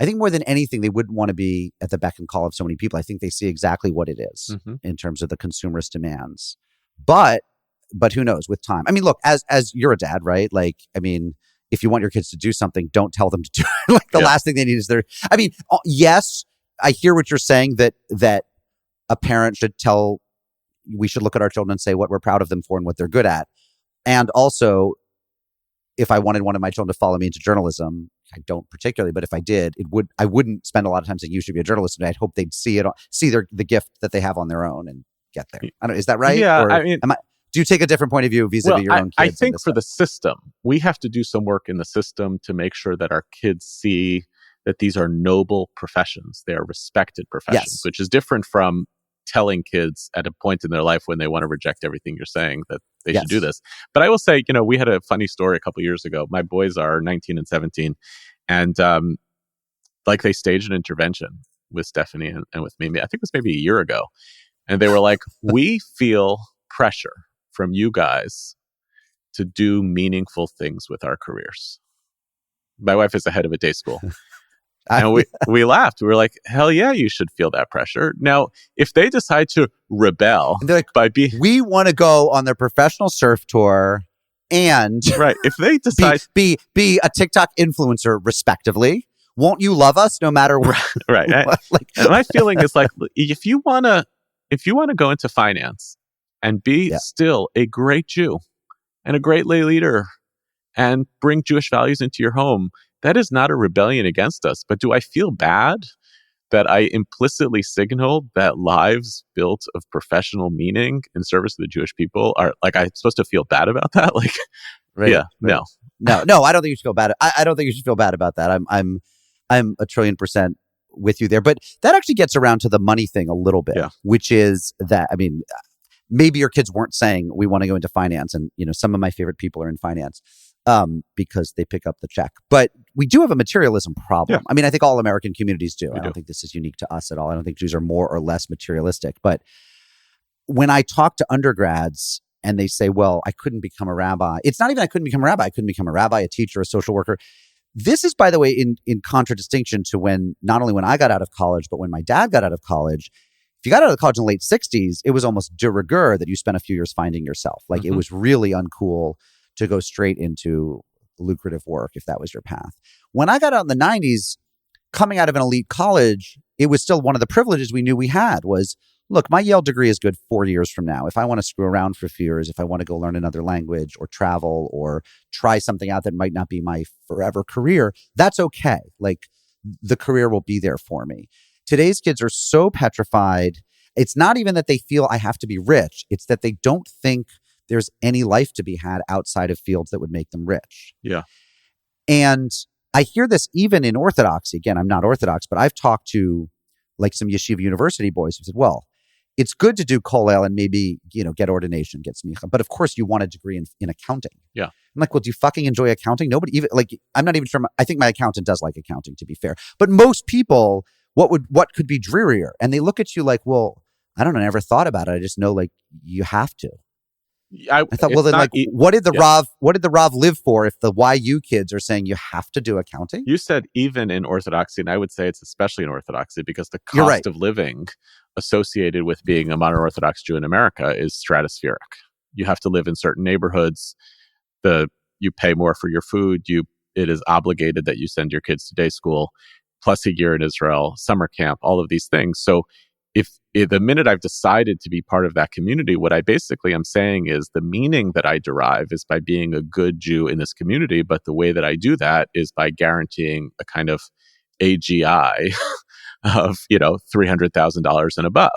think more than anything, they wouldn't want to be at the beck and call of so many people. I think they see exactly what it is in terms of the consumerist demands. But who knows with time? I mean, look, as you're a dad, right? Like, I mean, if you want your kids to do something, don't tell them to do it. Like the last thing they need is yes, I hear what you're saying that a parent we should look at our children and say what we're proud of them for and what they're good at. And also, if I wanted one of my children to follow me into journalism, I don't particularly, but if I did, I wouldn't spend a lot of time saying you should be a journalist. And I'd hope they'd see the gift that they have on their own and get there. I don't know, is that right? Yeah, or do you take a different point of view vis-a-vis your own kids? I think for the system, we have to do some work in the system to make sure that our kids see that these are noble professions. They are respected professions, which is different from telling kids at a point in their life when they want to reject everything you're saying that they should do this. But I will say, we had a funny story a couple years ago. My boys are 19 and 17, and they staged an intervention with Stephanie and with Mimi. I think it was maybe a year ago. And they were like, we feel pressure from you guys to do meaningful things with our careers. My wife is the head of a day school. And we laughed. We were like, hell yeah, you should feel that pressure. Now, if they decide to rebel we want to go on their professional surf tour and if they decide be a TikTok influencer respectively, won't you love us no matter what? Right. And my feeling is like, if you want to go into finance and be still a great Jew and a great lay leader and bring Jewish values into your home, that is not a rebellion against us. But do I feel bad that I implicitly signaled that lives built of professional meaning in service to the Jewish people are like, I'm supposed to feel bad about that? Like, Right, yeah, right. No, I don't think you should feel bad. I don't think you should feel bad about that. I'm 1,000,000,000% with you there. But that actually gets around to the money thing a little bit, which is that, I mean, maybe your kids weren't saying we want to go into finance, and some of my favorite people are in finance because they pick up the check. But we do have a materialism problem. I mean, I think all American communities do. I don't think this is unique to us at all. I don't think Jews are more or less materialistic. But when I talk to undergrads and they say, well, I couldn't become a rabbi. It's not even I couldn't become a rabbi. I couldn't become a rabbi, a teacher, a social worker. This is, by the way, in contradistinction to not only when I got out of college, but when my dad got out of college. If you got out of college in the late 60s, it was almost de rigueur that you spent a few years finding yourself. Like it was really uncool to go straight into lucrative work if that was your path. When I got out in the 90s, coming out of an elite college, it was still one of the privileges we knew we had was, look, my Yale degree is good 4 years from now. If I want to screw around for a few years, if I want to go learn another language or travel or try something out that might not be my forever career, that's okay. Like the career will be there for me. Today's kids are so petrified. It's not even that they feel I have to be rich. It's that they don't think there's any life to be had outside of fields that would make them rich. Yeah. And I hear this even in Orthodoxy. Again, I'm not Orthodox, but I've talked to like some yeshiva university boys who said, well, it's good to do kollel and maybe, get ordination, get smicha. But of course you want a degree in accounting. Yeah. I'm like, well, do you fucking enjoy accounting? Nobody even I'm not even sure. I think my accountant does like accounting, to be fair. But most people, what could be drearier? And they look at you like, well, I don't know. I never thought about it. I just know like you have to. I thought, well, then what did the Rav live for if the YU kids are saying you have to do accounting? You said even in Orthodoxy, and I would say it's especially in Orthodoxy because the cost of living associated with being a modern Orthodox Jew in America is stratospheric. You have to live in certain neighborhoods. You pay more for your food. It is obligated that you send your kids to day school, plus a year in Israel, summer camp, all of these things. So if the minute I've decided to be part of that community, what I basically am saying is the meaning that I derive is by being a good Jew in this community. But the way that I do that is by guaranteeing a kind of AGI of, $300,000 and above.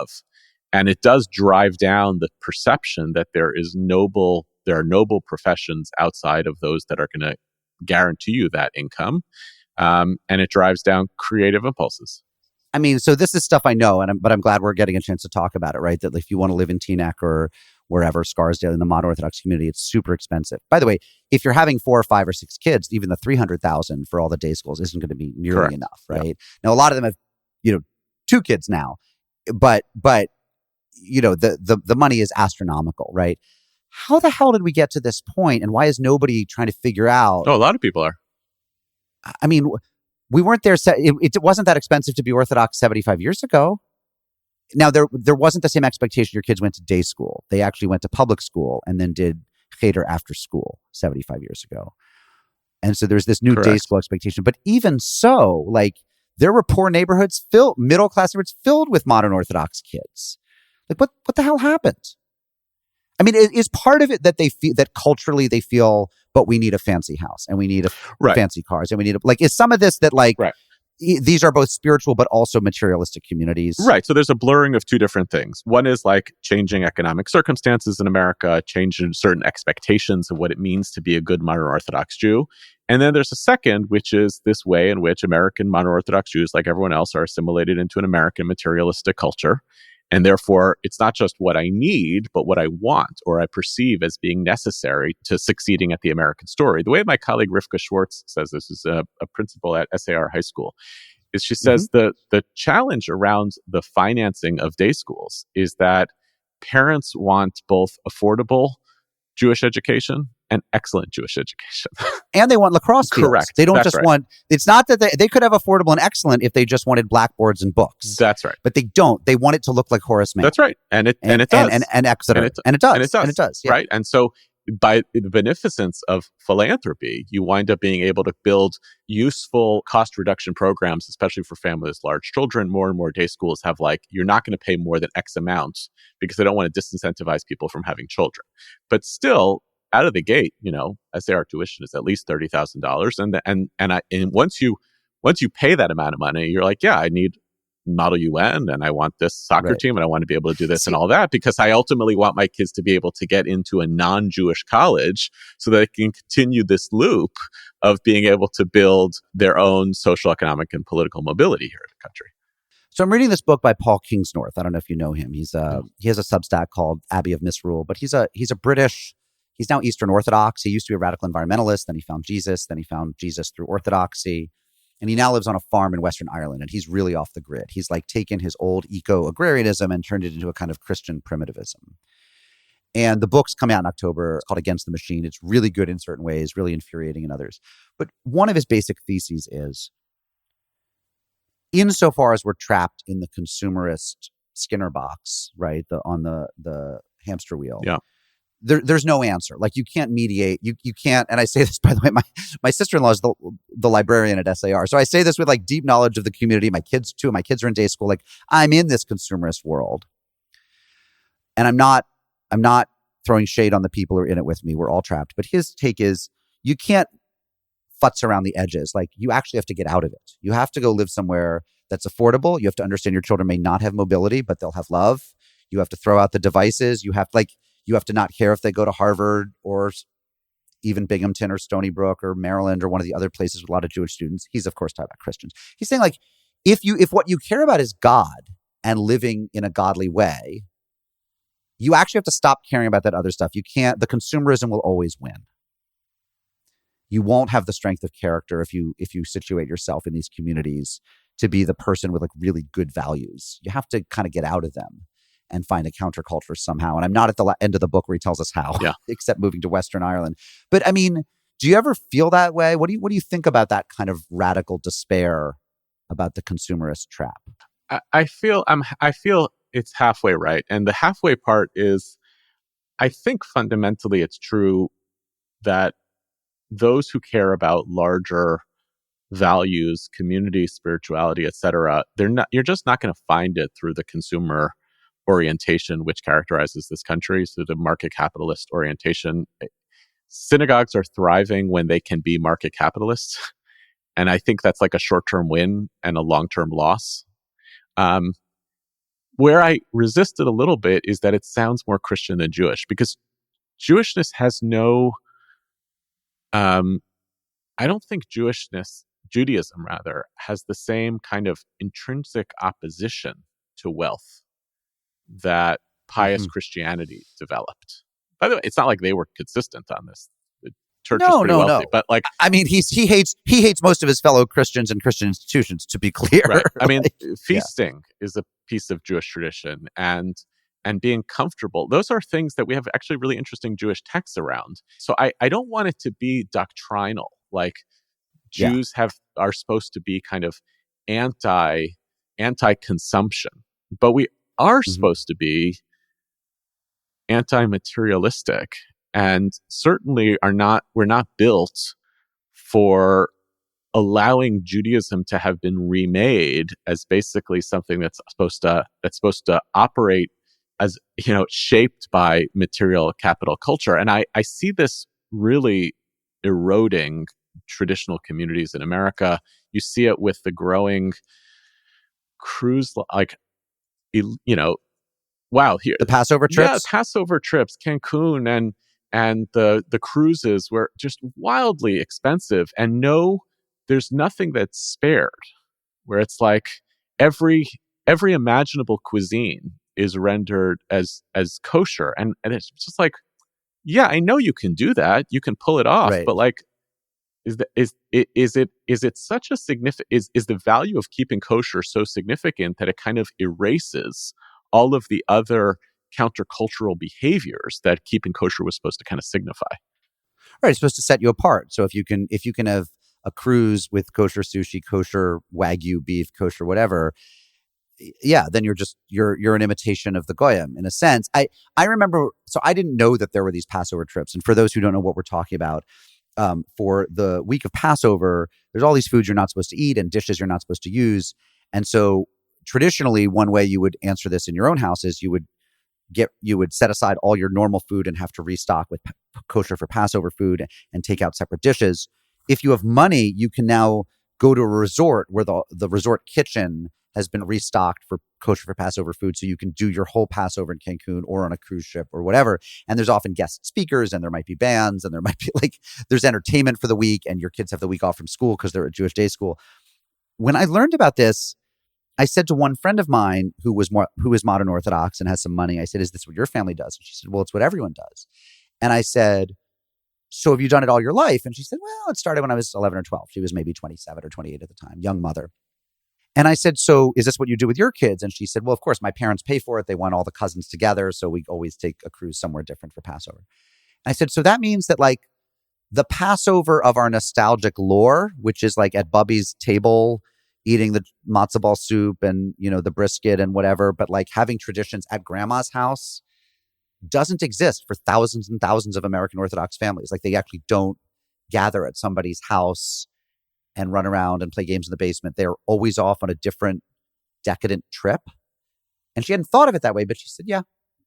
And it does drive down the perception that there are noble professions outside of those that are going to guarantee you that income. And it drives down creative impulses. I mean, so this is stuff I know, but I'm glad we're getting a chance to talk about it, right? That if you want to live in Teaneck or wherever, Scarsdale, in the modern Orthodox community, it's super expensive. By the way, if you're having 4 or 5 or 6 kids, even the $300,000 for all the day schools isn't going to be nearly enough, right? Yeah. Now, a lot of them have, 2 kids now, but the money is astronomical, right? How the hell did we get to this point, and why is nobody trying to figure out? Oh, a lot of people are. I mean, we weren't there. It wasn't that expensive to be Orthodox 75 years ago. Now, there wasn't the same expectation. Your kids went to day school. They actually went to public school and then did cheder after school 75 years ago. And so there's this new day school expectation. But even so, there were poor neighborhoods middle class neighborhoods filled with modern Orthodox kids. Like, what the hell happened? I mean, is part of it that they feel that culturally they feel, but we need a fancy house and we need fancy cars and we need is some of this that these are both spiritual but also materialistic communities. Right. So there's a blurring of two different things. One is changing economic circumstances in America, changing certain expectations of what it means to be a good modern Orthodox Jew. And then there's a second, which is this way in which American modern Orthodox Jews, like everyone else, are assimilated into an American materialistic culture. And therefore, it's not just what I need, but what I want or I perceive as being necessary to succeeding at the American story. The way my colleague Rivka Schwartz says this, is a principal at SAR High School, is she says the challenge around the financing of day schools is that parents want both affordable Jewish education and excellent Jewish education. And they want lacrosse fields. Correct. They don't want, it's not that they could have affordable and excellent if they just wanted blackboards and books. That's right. But they don't. They want it to look like Horace Mann. That's right. And it does. And Exeter. And it does. Yeah. Right. And so by the beneficence of philanthropy, you wind up being able to build useful cost reduction programs, especially for families with large children. More and more day schools have you're not going to pay more than X amount because they don't want to disincentivize people from having children. But still, out of the gate, SAR tuition is at least $30,000, and once you pay that amount of money, you're like, yeah, I need Model UN and I want this soccer Right. team and I want to be able to do this and all that, because I ultimately want my kids to be able to get into a non-Jewish college so that they can continue this loop of being able to build their own social, economic, and political mobility here in the country. So I'm reading this book by Paul Kingsnorth. I don't know if you know him. He has a Substack called Abbey of Misrule, but he's now Eastern Orthodox. He used to be a radical environmentalist. Then he found Jesus. Then he found Jesus through Orthodoxy. And he now lives on a farm in Western Ireland, and he's really off the grid. He's like taken his old eco-agrarianism and turned it into a kind of Christian primitivism. And the book's come out in October. It's called Against the Machine. It's really good in certain ways, really infuriating in others. But one of his basic theses is, insofar as we're trapped in the consumerist Skinner box, right, on the hamster wheel, there's no answer. Like, you can't mediate. You can't. And I say this, by the way, my sister-in-law is the librarian at SAR. So I say this with like deep knowledge of the community. Two of my kids are in day school. Like, I'm in this consumerist world, and I'm not throwing shade on the people who are in it with me. We're all trapped. But his take is, you can't futz around the edges. Like, you actually have to get out of it. You have to go live somewhere that's affordable. You have to understand your children may not have mobility, but they'll have love. You have to throw out the devices. You have to not care if they go to Harvard or even Binghamton or Stony Brook or Maryland or one of the other places with a lot of Jewish students. He's, of course, talking about Christians. He's saying, like, if what you care about is God and living in a godly way, you actually have to stop caring about that other stuff. The consumerism will always win. You won't have the strength of character if you situate yourself in these communities to be the person with like really good values. You have to kind of get out of them and find a counterculture somehow. And I'm not at the end of the book where he tells us how, except moving to Western Ireland. But I mean, do you ever feel that way? What do you think about that kind of radical despair about the consumerist trap? I feel it's halfway right. And the halfway part is, I think fundamentally it's true that those who care about larger values, community, spirituality, etc., you're just not going to find it through the consumer orientation which characterizes this country, so the market capitalist orientation. Synagogues are thriving when they can be market capitalists, and I think that's like a short-term win and a long-term loss. Where I resist it a little bit is that it sounds more Christian than Jewish, because Jewishness has no I don't think Judaism rather, has the same kind of intrinsic opposition to wealth that pious Christianity developed. By the way, it's not like they were consistent on this. The church is pretty wealthy, but like, I mean, he hates most of his fellow Christians and Christian institutions, to be clear. Right. I mean, feasting is a piece of Jewish tradition, and being comfortable. Those are things that we have actually really interesting Jewish texts around. So I don't want it to be doctrinal. Like, Jews are supposed to be kind of anti-consumption, but we are supposed to be anti-materialistic, and certainly we're not built for allowing Judaism to have been remade as basically something that's supposed to operate as, shaped by material capital culture. And I see this really eroding traditional communities in America. You see it with the growing cruise, wow, here the Passover trips, Cancun, and the cruises were just wildly expensive, and there's nothing that's spared. Where it's like every imaginable cuisine is rendered as kosher, and it's just like, yeah, I know you can do that, you can pull it off, but like, is it such a significant, is the value of keeping kosher so significant that it kind of erases all of the other countercultural behaviors that keeping kosher was supposed to kind of signify? Right, it's supposed to set you apart. So if you can have a cruise with kosher sushi, kosher Wagyu beef, kosher whatever, then you're an imitation of the Goyim in a sense. I remember, so I didn't know that there were these Passover trips. And for those who don't know what we're talking about, for the week of Passover, there's all these foods you're not supposed to eat and dishes you're not supposed to use. And so traditionally, one way you would answer this in your own house is you would set aside all your normal food and have to restock with kosher for Passover food and take out separate dishes. If you have money, you can now go to a resort where the resort kitchen has been restocked for kosher for Passover food. So you can do your whole Passover in Cancun or on a cruise ship or whatever. And there's often guest speakers and there might be bands and there might be there's entertainment for the week and your kids have the week off from school because they're at Jewish day school. When I learned about this, I said to one friend of mine who is modern Orthodox and has some money, I said, is this what your family does? And she said, well, it's what everyone does. And I said, so have you done it all your life? And she said, well, it started when I was 11 or 12. She was maybe 27 or 28 at the time, young mother. And I said, so is this what you do with your kids? And she said, well, of course, my parents pay for it. They want all the cousins together. So we always take a cruise somewhere different for Passover. And I said, so that means that the Passover of our nostalgic lore, which is at Bubby's table, eating the matzo ball soup and, the brisket and whatever, but having traditions at grandma's house doesn't exist for thousands and thousands of American Orthodox families. They actually don't gather at somebody's house and run around and play games in the basement. They're always off on a different decadent trip. And she hadn't thought of it that way, but she said, yeah,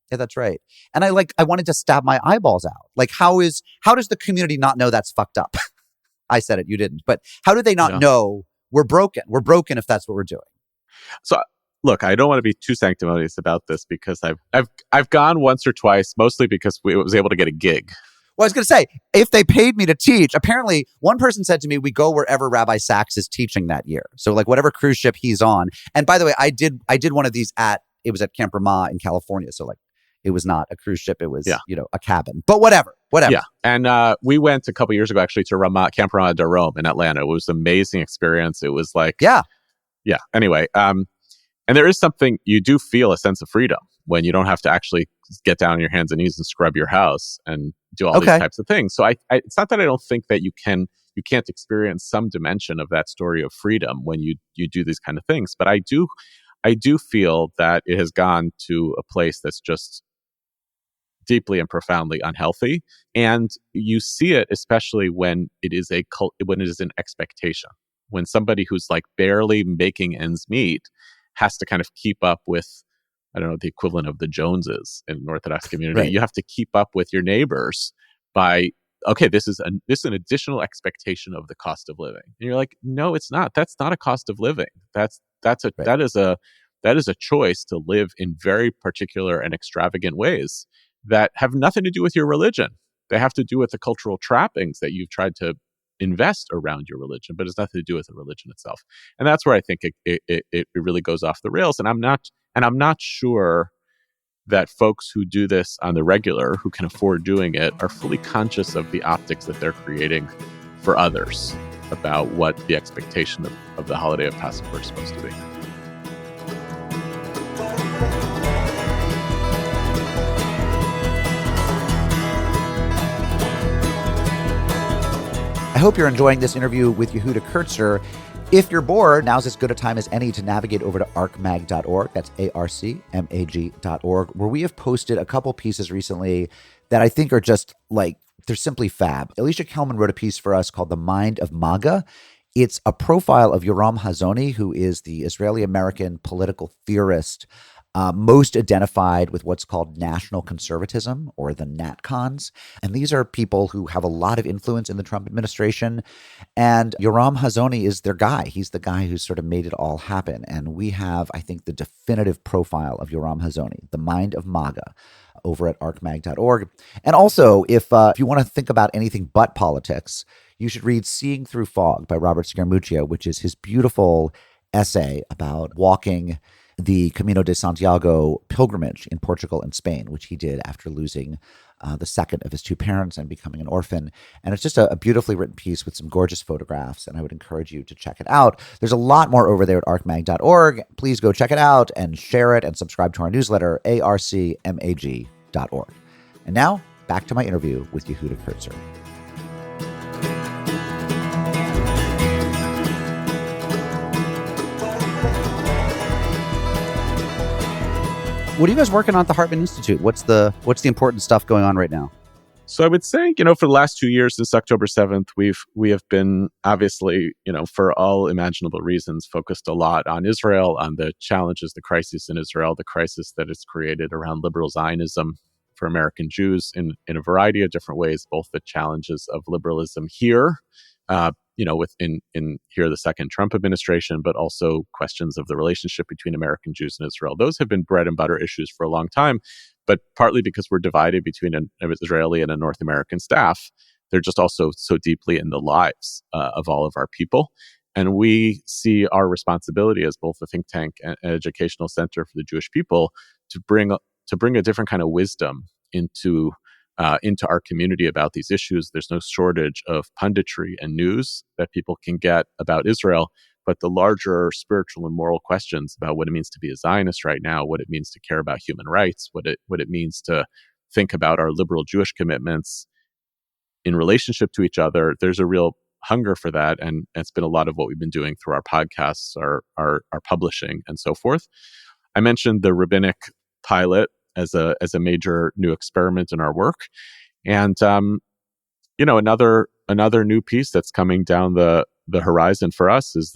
that's right. And I wanted to stab my eyeballs out. How does the community not know that's fucked up? I said it, you didn't. But how do they not know we're broken? We're broken if that's what we're doing. So look, I don't want to be too sanctimonious about this because I've gone once or twice, mostly because we was able to get a gig. Well, I was going to say, if they paid me to teach, apparently one person said to me, we go wherever Rabbi Sachs is teaching that year. So whatever cruise ship he's on. And by the way, I did one of these it was at Camp Ramah in California. So it was not a cruise ship. It was, a cabin, but whatever. Yeah. And we went a couple years ago, actually, to Camp Ramah de Rome in Atlanta. It was an amazing experience. It was Yeah. Anyway, and there is something, you do feel a sense of freedom when you don't have to actually get down on your hands and knees and scrub your house and do all these types of things. So it's not that I don't think that you can't experience some dimension of that story of freedom when you do these kind of things. But I do feel that it has gone to a place that's just deeply and profoundly unhealthy. And you see it especially when it is an expectation. When somebody who's barely making ends meet has to kind of keep up with, I don't know, the equivalent of the Joneses in an Orthodox community. Right. You have to keep up with your neighbors by, okay, this is an additional expectation of the cost of living. And you're like, no, it's not. That's not a cost of living. That is a choice to live in very particular and extravagant ways that have nothing to do with your religion. They have to do with the cultural trappings that you've tried to invest around your religion, but it's nothing to do with the religion itself. And that's where I think it really goes off the rails. And I'm not sure that folks who do this on the regular, who can afford doing it, are fully conscious of the optics that they're creating for others about what the expectation of the holiday of Passover is supposed to be. I hope you're enjoying this interview with Yehuda Kurtzer. If you're bored, now's as good a time as any to navigate over to arcmag.org. That's arcmag.org, where we have posted a couple pieces recently that I think are just they're simply fab. Alicia Kelman wrote a piece for us called The Mind of MAGA. It's a profile of Yoram Hazony, who is the Israeli-American political theorist most identified with what's called national conservatism, or the NatCons. And these are people who have a lot of influence in the Trump administration. And Yoram Hazony is their guy. He's the guy who sort of made it all happen. And we have, I think, the definitive profile of Yoram Hazony, The Mind of MAGA, over at arcmag.org. And also, if you want to think about anything but politics, you should read Seeing Through Fog by Robert Scaramuccia, which is his beautiful essay about walking the Camino de Santiago pilgrimage in Portugal and Spain, which he did after losing the second of his two parents and becoming an orphan. And it's just a beautifully written piece with some gorgeous photographs, and I would encourage you to check it out. There's a lot more over there at arcmag.org. Please go check it out and share it and subscribe to our newsletter, arcmag.org. And now, back to my interview with Yehuda Kurtzer. What are you guys working on at the Hartman Institute? What's the important stuff going on right now? So I would say, for the last 2 years since October 7th, we have been obviously, for all imaginable reasons, focused a lot on Israel, on the challenges, the crisis in Israel, the crisis that is created around liberal Zionism for American Jews in a variety of different ways, both the challenges of liberalism here within in here the second Trump administration, but also questions of the relationship between American Jews and Israel. Those have been bread and butter issues for a long time, but partly because we're divided between an Israeli and a North American staff, they're just also so deeply in the lives of all of our people. And we see our responsibility as both a think tank and an educational center for the Jewish people to bring a different kind of wisdom into our community about these issues. There's no shortage of punditry and news that people can get about Israel, but the larger spiritual and moral questions about what it means to be a Zionist right now, what it means to care about human rights, what it means to think about our liberal Jewish commitments in relationship to each other, there's a real hunger for that, and it's been a lot of what we've been doing through our podcasts, our publishing, and so forth. I mentioned the rabbinic pilot as a major new experiment in our work, and another new piece that's coming down the horizon for us is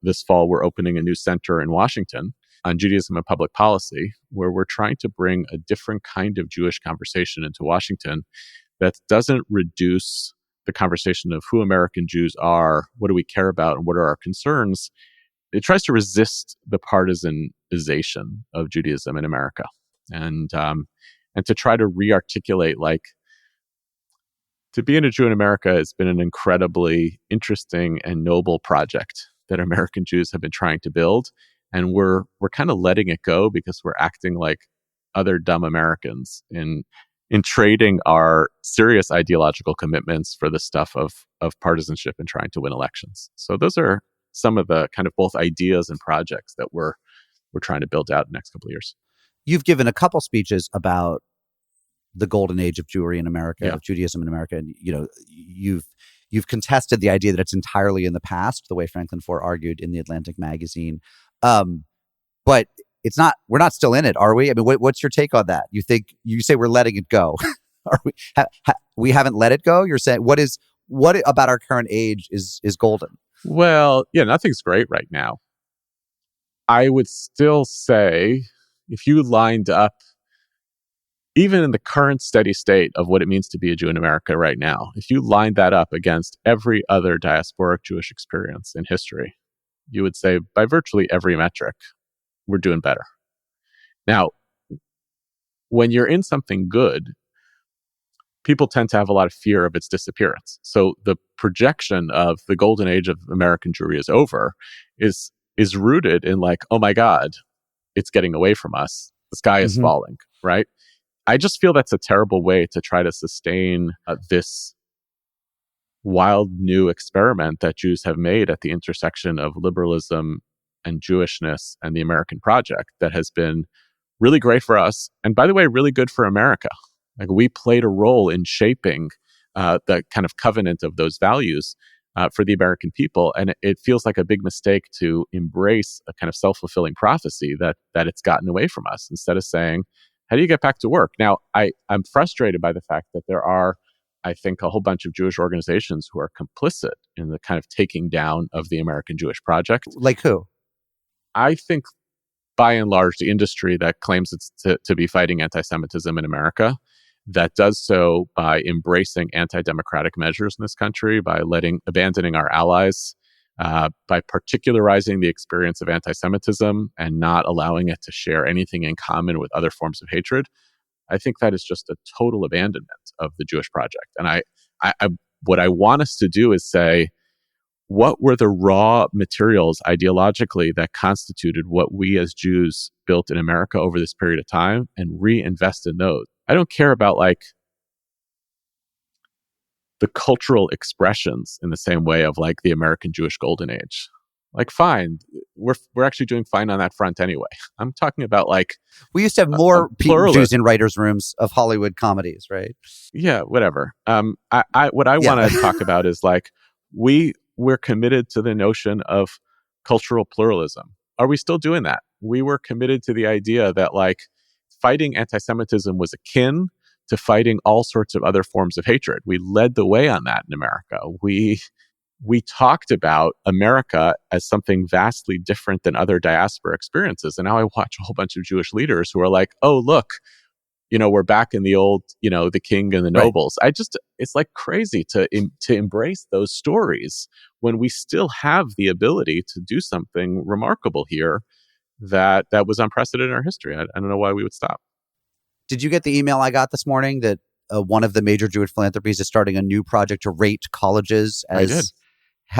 this fall we're opening a new center in Washington on Judaism and public policy, where we're trying to bring a different kind of Jewish conversation into Washington that doesn't reduce the conversation of who American Jews are, what do we care about, and what are our concerns. It tries to resist the partisanization of Judaism in America, and to try to re-articulate, like, to be a Jew in America has been an incredibly interesting and noble project that American Jews have been trying to build, and we're kind of letting it go because we're acting like other dumb Americans in trading our serious ideological commitments for the stuff of partisanship and trying to win elections. So those are some of the kind of both ideas and projects that we're trying to build out in the next couple of years. You've given a couple speeches about the golden age of Jewry in America, Yeah. of Judaism in America, and you've contested the idea that it's entirely in the past, the way Franklin Foer argued in the Atlantic magazine. But it's not. We're not still in it, are we? I mean, what's your take on that? You say we're letting it go. Are we? We haven't let it go. You're saying what about our current age is golden? Well, yeah, nothing's great right now. I would still say if you lined up, even in the current steady state of what it means to be a Jew in America right now, if you lined that up against every other diasporic Jewish experience in history, you would say by virtually every metric, we're doing better. Now, when you're in something good, people tend to have a lot of fear of its disappearance. So the projection of the golden age of American Jewry is over is rooted in, like, oh my God, it's getting away from us. The sky is falling, right? I just feel that's a terrible way to try to sustain this wild new experiment that Jews have made at the intersection of liberalism and Jewishness and the American project that has been really great for us. And by the way, really good for America. Like, we played a role in shaping the kind of covenant of those values for the American people. And it feels like a big mistake to embrace a kind of self-fulfilling prophecy that it's gotten away from us, instead of saying, how do you get back to work? Now, I'm frustrated by the fact that there are, I think, a whole bunch of Jewish organizations who are complicit in the kind of taking down of the American Jewish project. Like who? I think, by and large, the industry that claims it's to be fighting anti-Semitism in America, that does so by embracing anti-democratic measures in this country, by abandoning our allies, by particularizing the experience of anti-Semitism and not allowing it to share anything in common with other forms of hatred. I think that is just a total abandonment of the Jewish project. And I what I want us to do is say, what were the raw materials ideologically that constituted what we as Jews built in America over this period of time, and reinvest in those. I don't care about, like, the cultural expressions in the same way of, like, the American Jewish Golden Age. Like, fine, we're actually doing fine on that front anyway. I'm talking about, like, we used to have more Jews in writers' rooms of Hollywood comedies, right? Yeah, whatever. What I want to talk about is, like, we're committed to the notion of cultural pluralism. Are we still doing that? We were committed to the idea that, like, fighting anti-Semitism was akin to fighting all sorts of other forms of hatred. We led the way on that in America. We talked about America as something vastly different than other diaspora experiences. And now I watch a whole bunch of Jewish leaders who are like, oh, look, we're back in the old, the king and the Right. nobles. It's like crazy to embrace those stories when we still have the ability to do something remarkable here that was unprecedented in our history. I don't know why we would stop. Did you get the email I got this morning that one of the major Jewish philanthropies is starting a new project to rate colleges as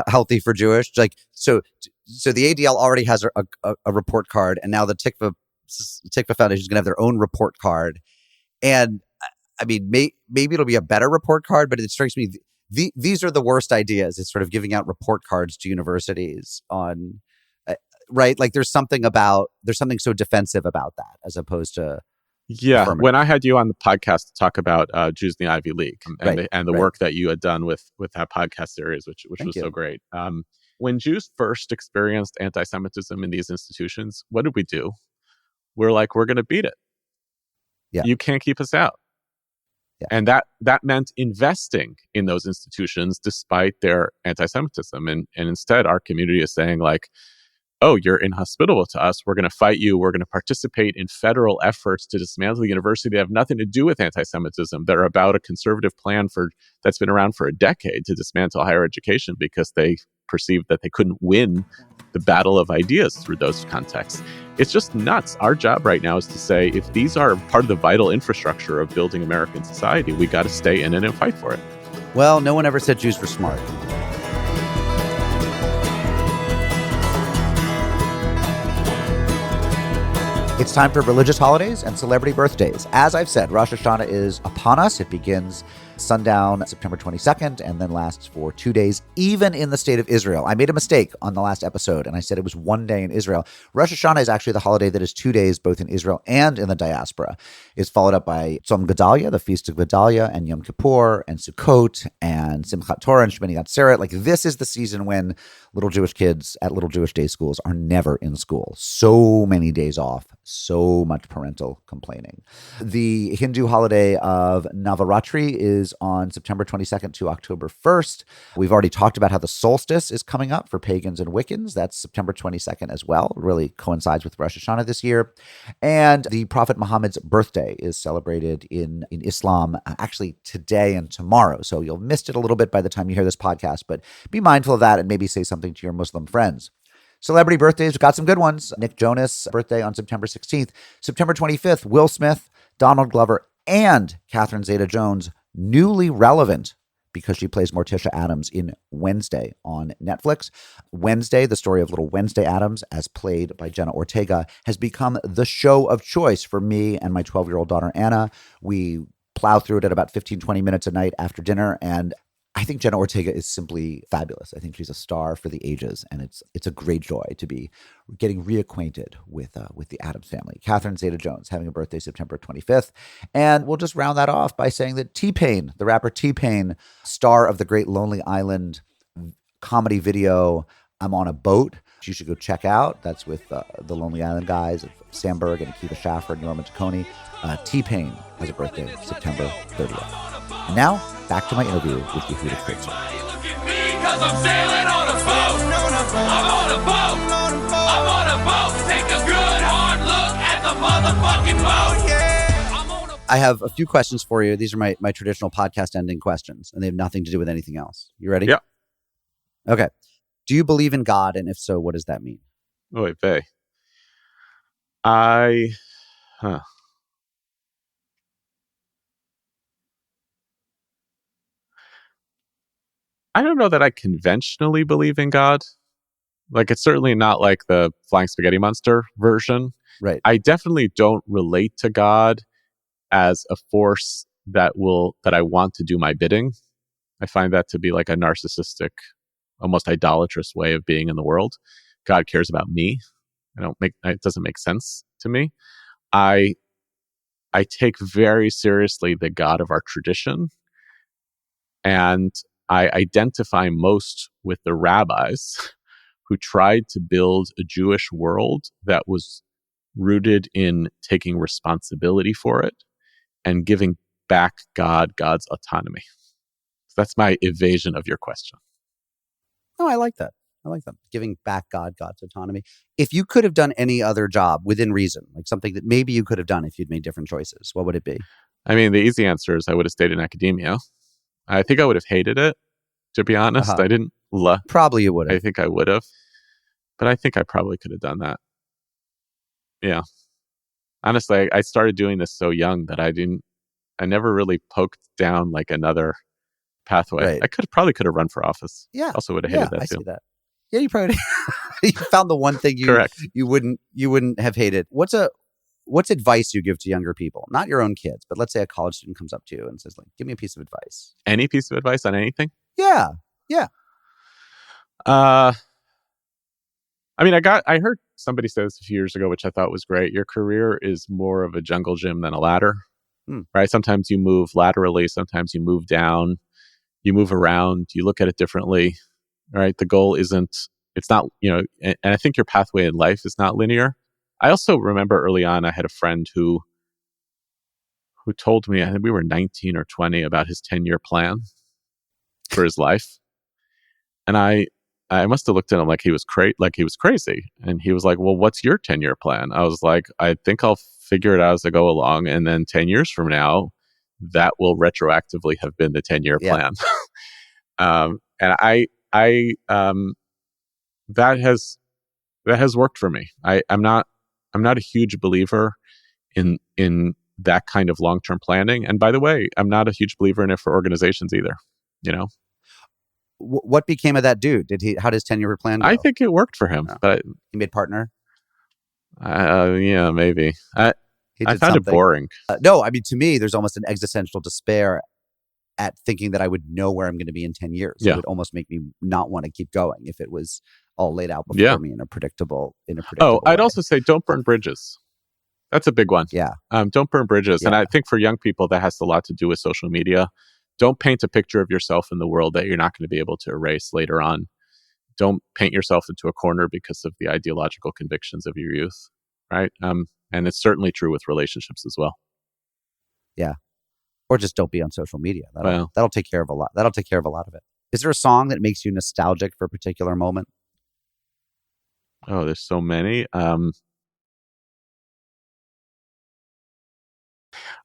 healthy for Jewish? Like, so the ADL already has a report card, and now the Tikva Foundation is going to have their own report card. And I mean, maybe it'll be a better report card, but it strikes me these are the worst ideas. It's sort of giving out report cards to universities on, right? Like there's something so defensive about that as opposed to. Yeah, when I had you on the podcast to talk about Jews in the Ivy League and the work that you had done with that podcast series, which was so great. When Jews first experienced anti-Semitism in these institutions, what did we do? We're like, we're going to beat it. Yeah. You can't keep us out. Yeah. And that meant investing in those institutions despite their anti-Semitism. And instead, our community is saying like, oh, you're inhospitable to us. We're going to fight you. We're going to participate in federal efforts to dismantle the university that have nothing to do with anti-Semitism. They're about a conservative plan that's been around for a decade to dismantle higher education because they perceived that they couldn't win the battle of ideas through those contexts. It's just nuts. Our job right now is to say, if these are part of the vital infrastructure of building American society, we got to stay in it and fight for it. Well, no one ever said Jews were smart. It's time for religious holidays and celebrity birthdays. As I've said, Rosh Hashanah is upon us. It begins sundown September 22nd and then lasts for 2 days, even in the state of Israel. I made a mistake on the last episode and I said it was 1 day in Israel. Rosh Hashanah is actually the holiday that is 2 days both in Israel and in the diaspora. It's followed up by Tzom Gedalia, the Feast of Gedalia, and Yom Kippur, and Sukkot, and Simchat Torah, and Shmini Atzeret. Like, this is the season when little Jewish kids at little Jewish day schools are never in school. So many days off, so much parental complaining. The Hindu holiday of Navaratri is on September 22nd to October 1st. We've already talked about how the solstice is coming up for pagans and Wiccans. That's September 22nd as well. It really coincides with Rosh Hashanah this year. And the Prophet Muhammad's birthday is celebrated in Islam actually today and tomorrow. So you'll missed it a little bit by the time you hear this podcast, but be mindful of that and maybe say something to your Muslim friends. Celebrity birthdays, we've got some good ones. Nick Jonas' birthday on September 16th. September 25th, Will Smith, Donald Glover, and Catherine Zeta-Jones, newly relevant because she plays Morticia Addams in Wednesday on Netflix. Wednesday, the story of little Wednesday Addams, as played by Jenna Ortega, has become the show of choice for me and my 12-year-old daughter, Anna. We plow through it at about 15, 20 minutes a night after dinner, and I think Jenna Ortega is simply fabulous. I think she's a star for the ages, and it's a great joy to be getting reacquainted with the Addams family. Catherine Zeta-Jones having a birthday September 25th. And we'll just round that off by saying that T-Pain, the rapper T-Pain, star of the great Lonely Island comedy video, I'm on a Boat, you should go check out. That's with the Lonely Island guys of Sam Berg and Akiva Schaffer and Norman Taccone. T-Pain has a birthday September 30th. And now, back to my interview with Yehuda Kurtzer. Look at me, 'cause I'm sailing on a boat. I'm on a boat. I'm on a boat. Take a good hard look at the motherfucking boat. I have a few questions for you. These are my traditional podcast ending questions, and they have nothing to do with anything else. You ready? Yeah. Okay. Do you believe in God? And if so, what does that mean? Oy vey. I don't know that I conventionally believe in God. Like, it's certainly not like the Flying Spaghetti Monster version. Right. I definitely don't relate to God as a force that I want to do my bidding. I find that to be like a narcissistic, almost idolatrous way of being in the world. God cares about me. It doesn't make sense to me. I take very seriously the God of our tradition, and I identify most with the rabbis who tried to build a Jewish world that was rooted in taking responsibility for it and giving back God's autonomy. So that's my evasion of your question. Oh, I like that. I like that. Giving back God's autonomy. If you could have done any other job within reason, like something that maybe you could have done if you'd made different choices, what would it be? I mean, the easy answer is I would have stayed in academia. I think I would have hated it, to be honest. I didn't love. Probably you would have. I think I would have. But I think I probably could have done that. Yeah. Honestly, I started doing this so young that I never really poked down like another pathway. Right. I probably could have run for office. Yeah. Also would have hated that I too. See that. Yeah, you probably you found the one thing you wouldn't have hated. What's advice you give to younger people? Not your own kids, but let's say a college student comes up to you and says, like, give me a piece of advice. Any piece of advice on anything? Yeah. Yeah. I mean, I heard somebody say this a few years ago, which I thought was great. Your career is more of a jungle gym than a ladder, right? Sometimes you move laterally, sometimes you move down, you move around, you look at it differently, right? The goal it's not, and I think your pathway in life is not linear. I also remember early on, I had a friend who told me, I think we were 19 or 20, about his 10-year plan for his life. And I must have looked at him like he was crazy. And he was like, well, what's your 10-year plan? I was like, I think I'll figure it out as I go along. And then 10 years from now, that will retroactively have been the 10-year plan. And that has worked for me. I'm not a huge believer in that kind of long-term planning. And by the way, I'm not a huge believer in it for organizations either, What became of that dude? How does 10-year plan go? I think it worked for him, but he made partner. Yeah, maybe. I found it boring. No, I mean, to me, there's almost an existential despair at thinking that I would know where I'm going to be in 10 years. Yeah. It would almost make me not want to keep going if it was all laid out before me in a predictable way. I'd also say don't burn bridges. That's a big one. Yeah. Don't burn bridges. Yeah. And I think for young people, that has a lot to do with social media. Don't paint a picture of yourself in the world that you're not going to be able to erase later on. Don't paint yourself into a corner because of the ideological convictions of your youth, right? And it's certainly true with relationships as well. Yeah. Or just don't be on social media. That'll take care of a lot. That'll take care of a lot of it. Is there a song that makes you nostalgic for a particular moment? Oh, there's so many.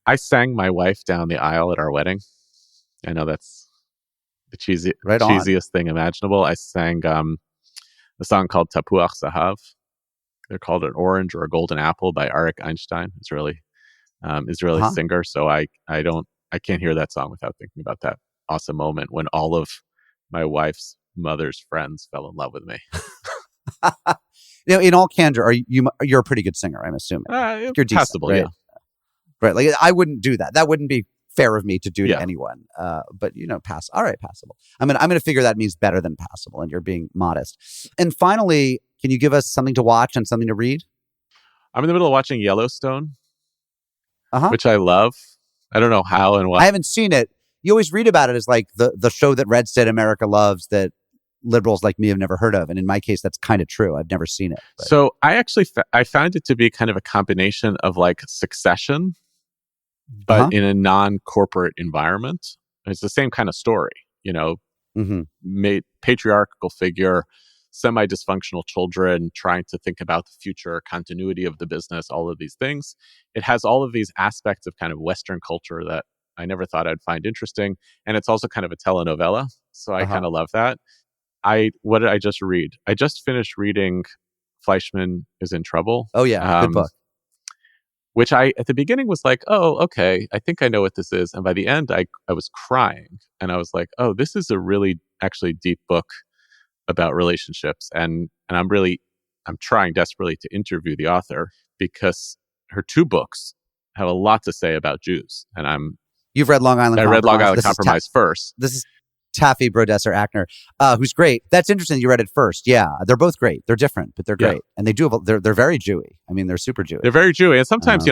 I sang my wife down the aisle at our wedding. I know that's the cheesiest thing imaginable. I sang a song called Tapuach Zahav. They're called an orange or a golden apple by Arik Einstein, Israeli singer. So I can't hear that song without thinking about that awesome moment when all of my wife's mother's friends fell in love with me. In all candor, you're a pretty good singer, I'm assuming. You're decent, passable, right? Yeah. Right. Like I wouldn't do that. That wouldn't be fair of me to do to anyone. But pass. All right, passable. I'm gonna figure that means better than passable, and you're being modest. And finally, can you give us something to watch and something to read? I'm in the middle of watching Yellowstone, which I love. I don't know how and why. I haven't seen it. You always read about it as like the show that Red State America loves that liberals like me have never heard of. And in my case, that's kind of true. I've never seen it. But. So I actually I found it to be kind of a combination of like Succession, but in a non-corporate environment. It's the same kind of story, patriarchal figure, semi-dysfunctional children trying to think about the future, continuity of the business, all of these things. It has all of these aspects of kind of Western culture that I never thought I'd find interesting. And it's also kind of a telenovela. So I kind of love that. What did I just read? I just finished reading Fleischman is in Trouble. Oh, yeah. Good book. Which I, at the beginning, was like, oh, okay, I think I know what this is. And by the end, I was crying. And I was like, oh, this is a really, actually deep book about relationships. And I'm trying desperately to interview the author because her two books have a lot to say about Jews. And You've read Long Island Compromise. I read Long Island Compromise first. This is Taffy Brodesser-Ackner, who's great. That's interesting. You read it first. Yeah, they're both great. They're different, but they're great. And they're very Jewy. I mean, they're super Jewy. They're very Jewy. And sometimes,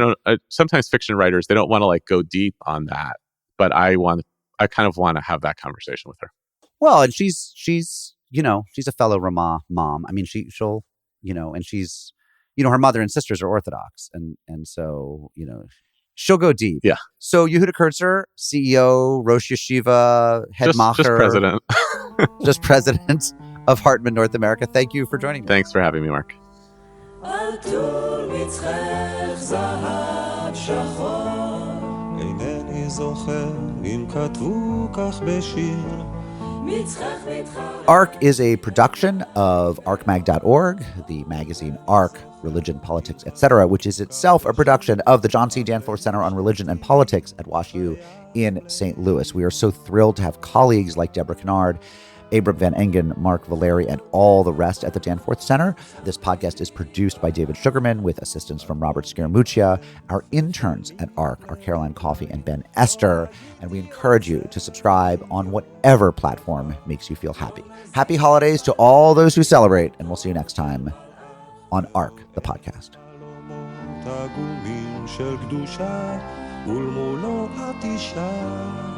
sometimes fiction writers, they don't want to like go deep on that. But I kind of want to have that conversation with her. Well, and she's a fellow Ramah mom. I mean, she'll and she's, her mother and sisters are Orthodox. And so, she'll go deep. Yeah. So Yehuda Kurtzer, CEO, Rosh Yeshiva, head macher. Just president. Just president. of Hartman North America. Thank you for joining me. Thanks for having me, Mark. ARC is a production of arcmag.org, the magazine ARC, Religion, Politics, etc., which is itself a production of the John C. Danforth Center on Religion and Politics at WashU in St. Louis. We are so thrilled to have colleagues like Deborah Kennard, Abram Van Engen, Mark Valeri, and all the rest at the Danforth Center. This podcast is produced by David Sugarman with assistance from Robert Scaramuccia. Our interns at ARC are Caroline Coffey and Ben Esther, and we encourage you to subscribe on whatever platform makes you feel happy. Happy holidays to all those who celebrate, and we'll see you next time on ARC, the podcast. של קדושה ולמולו התשעה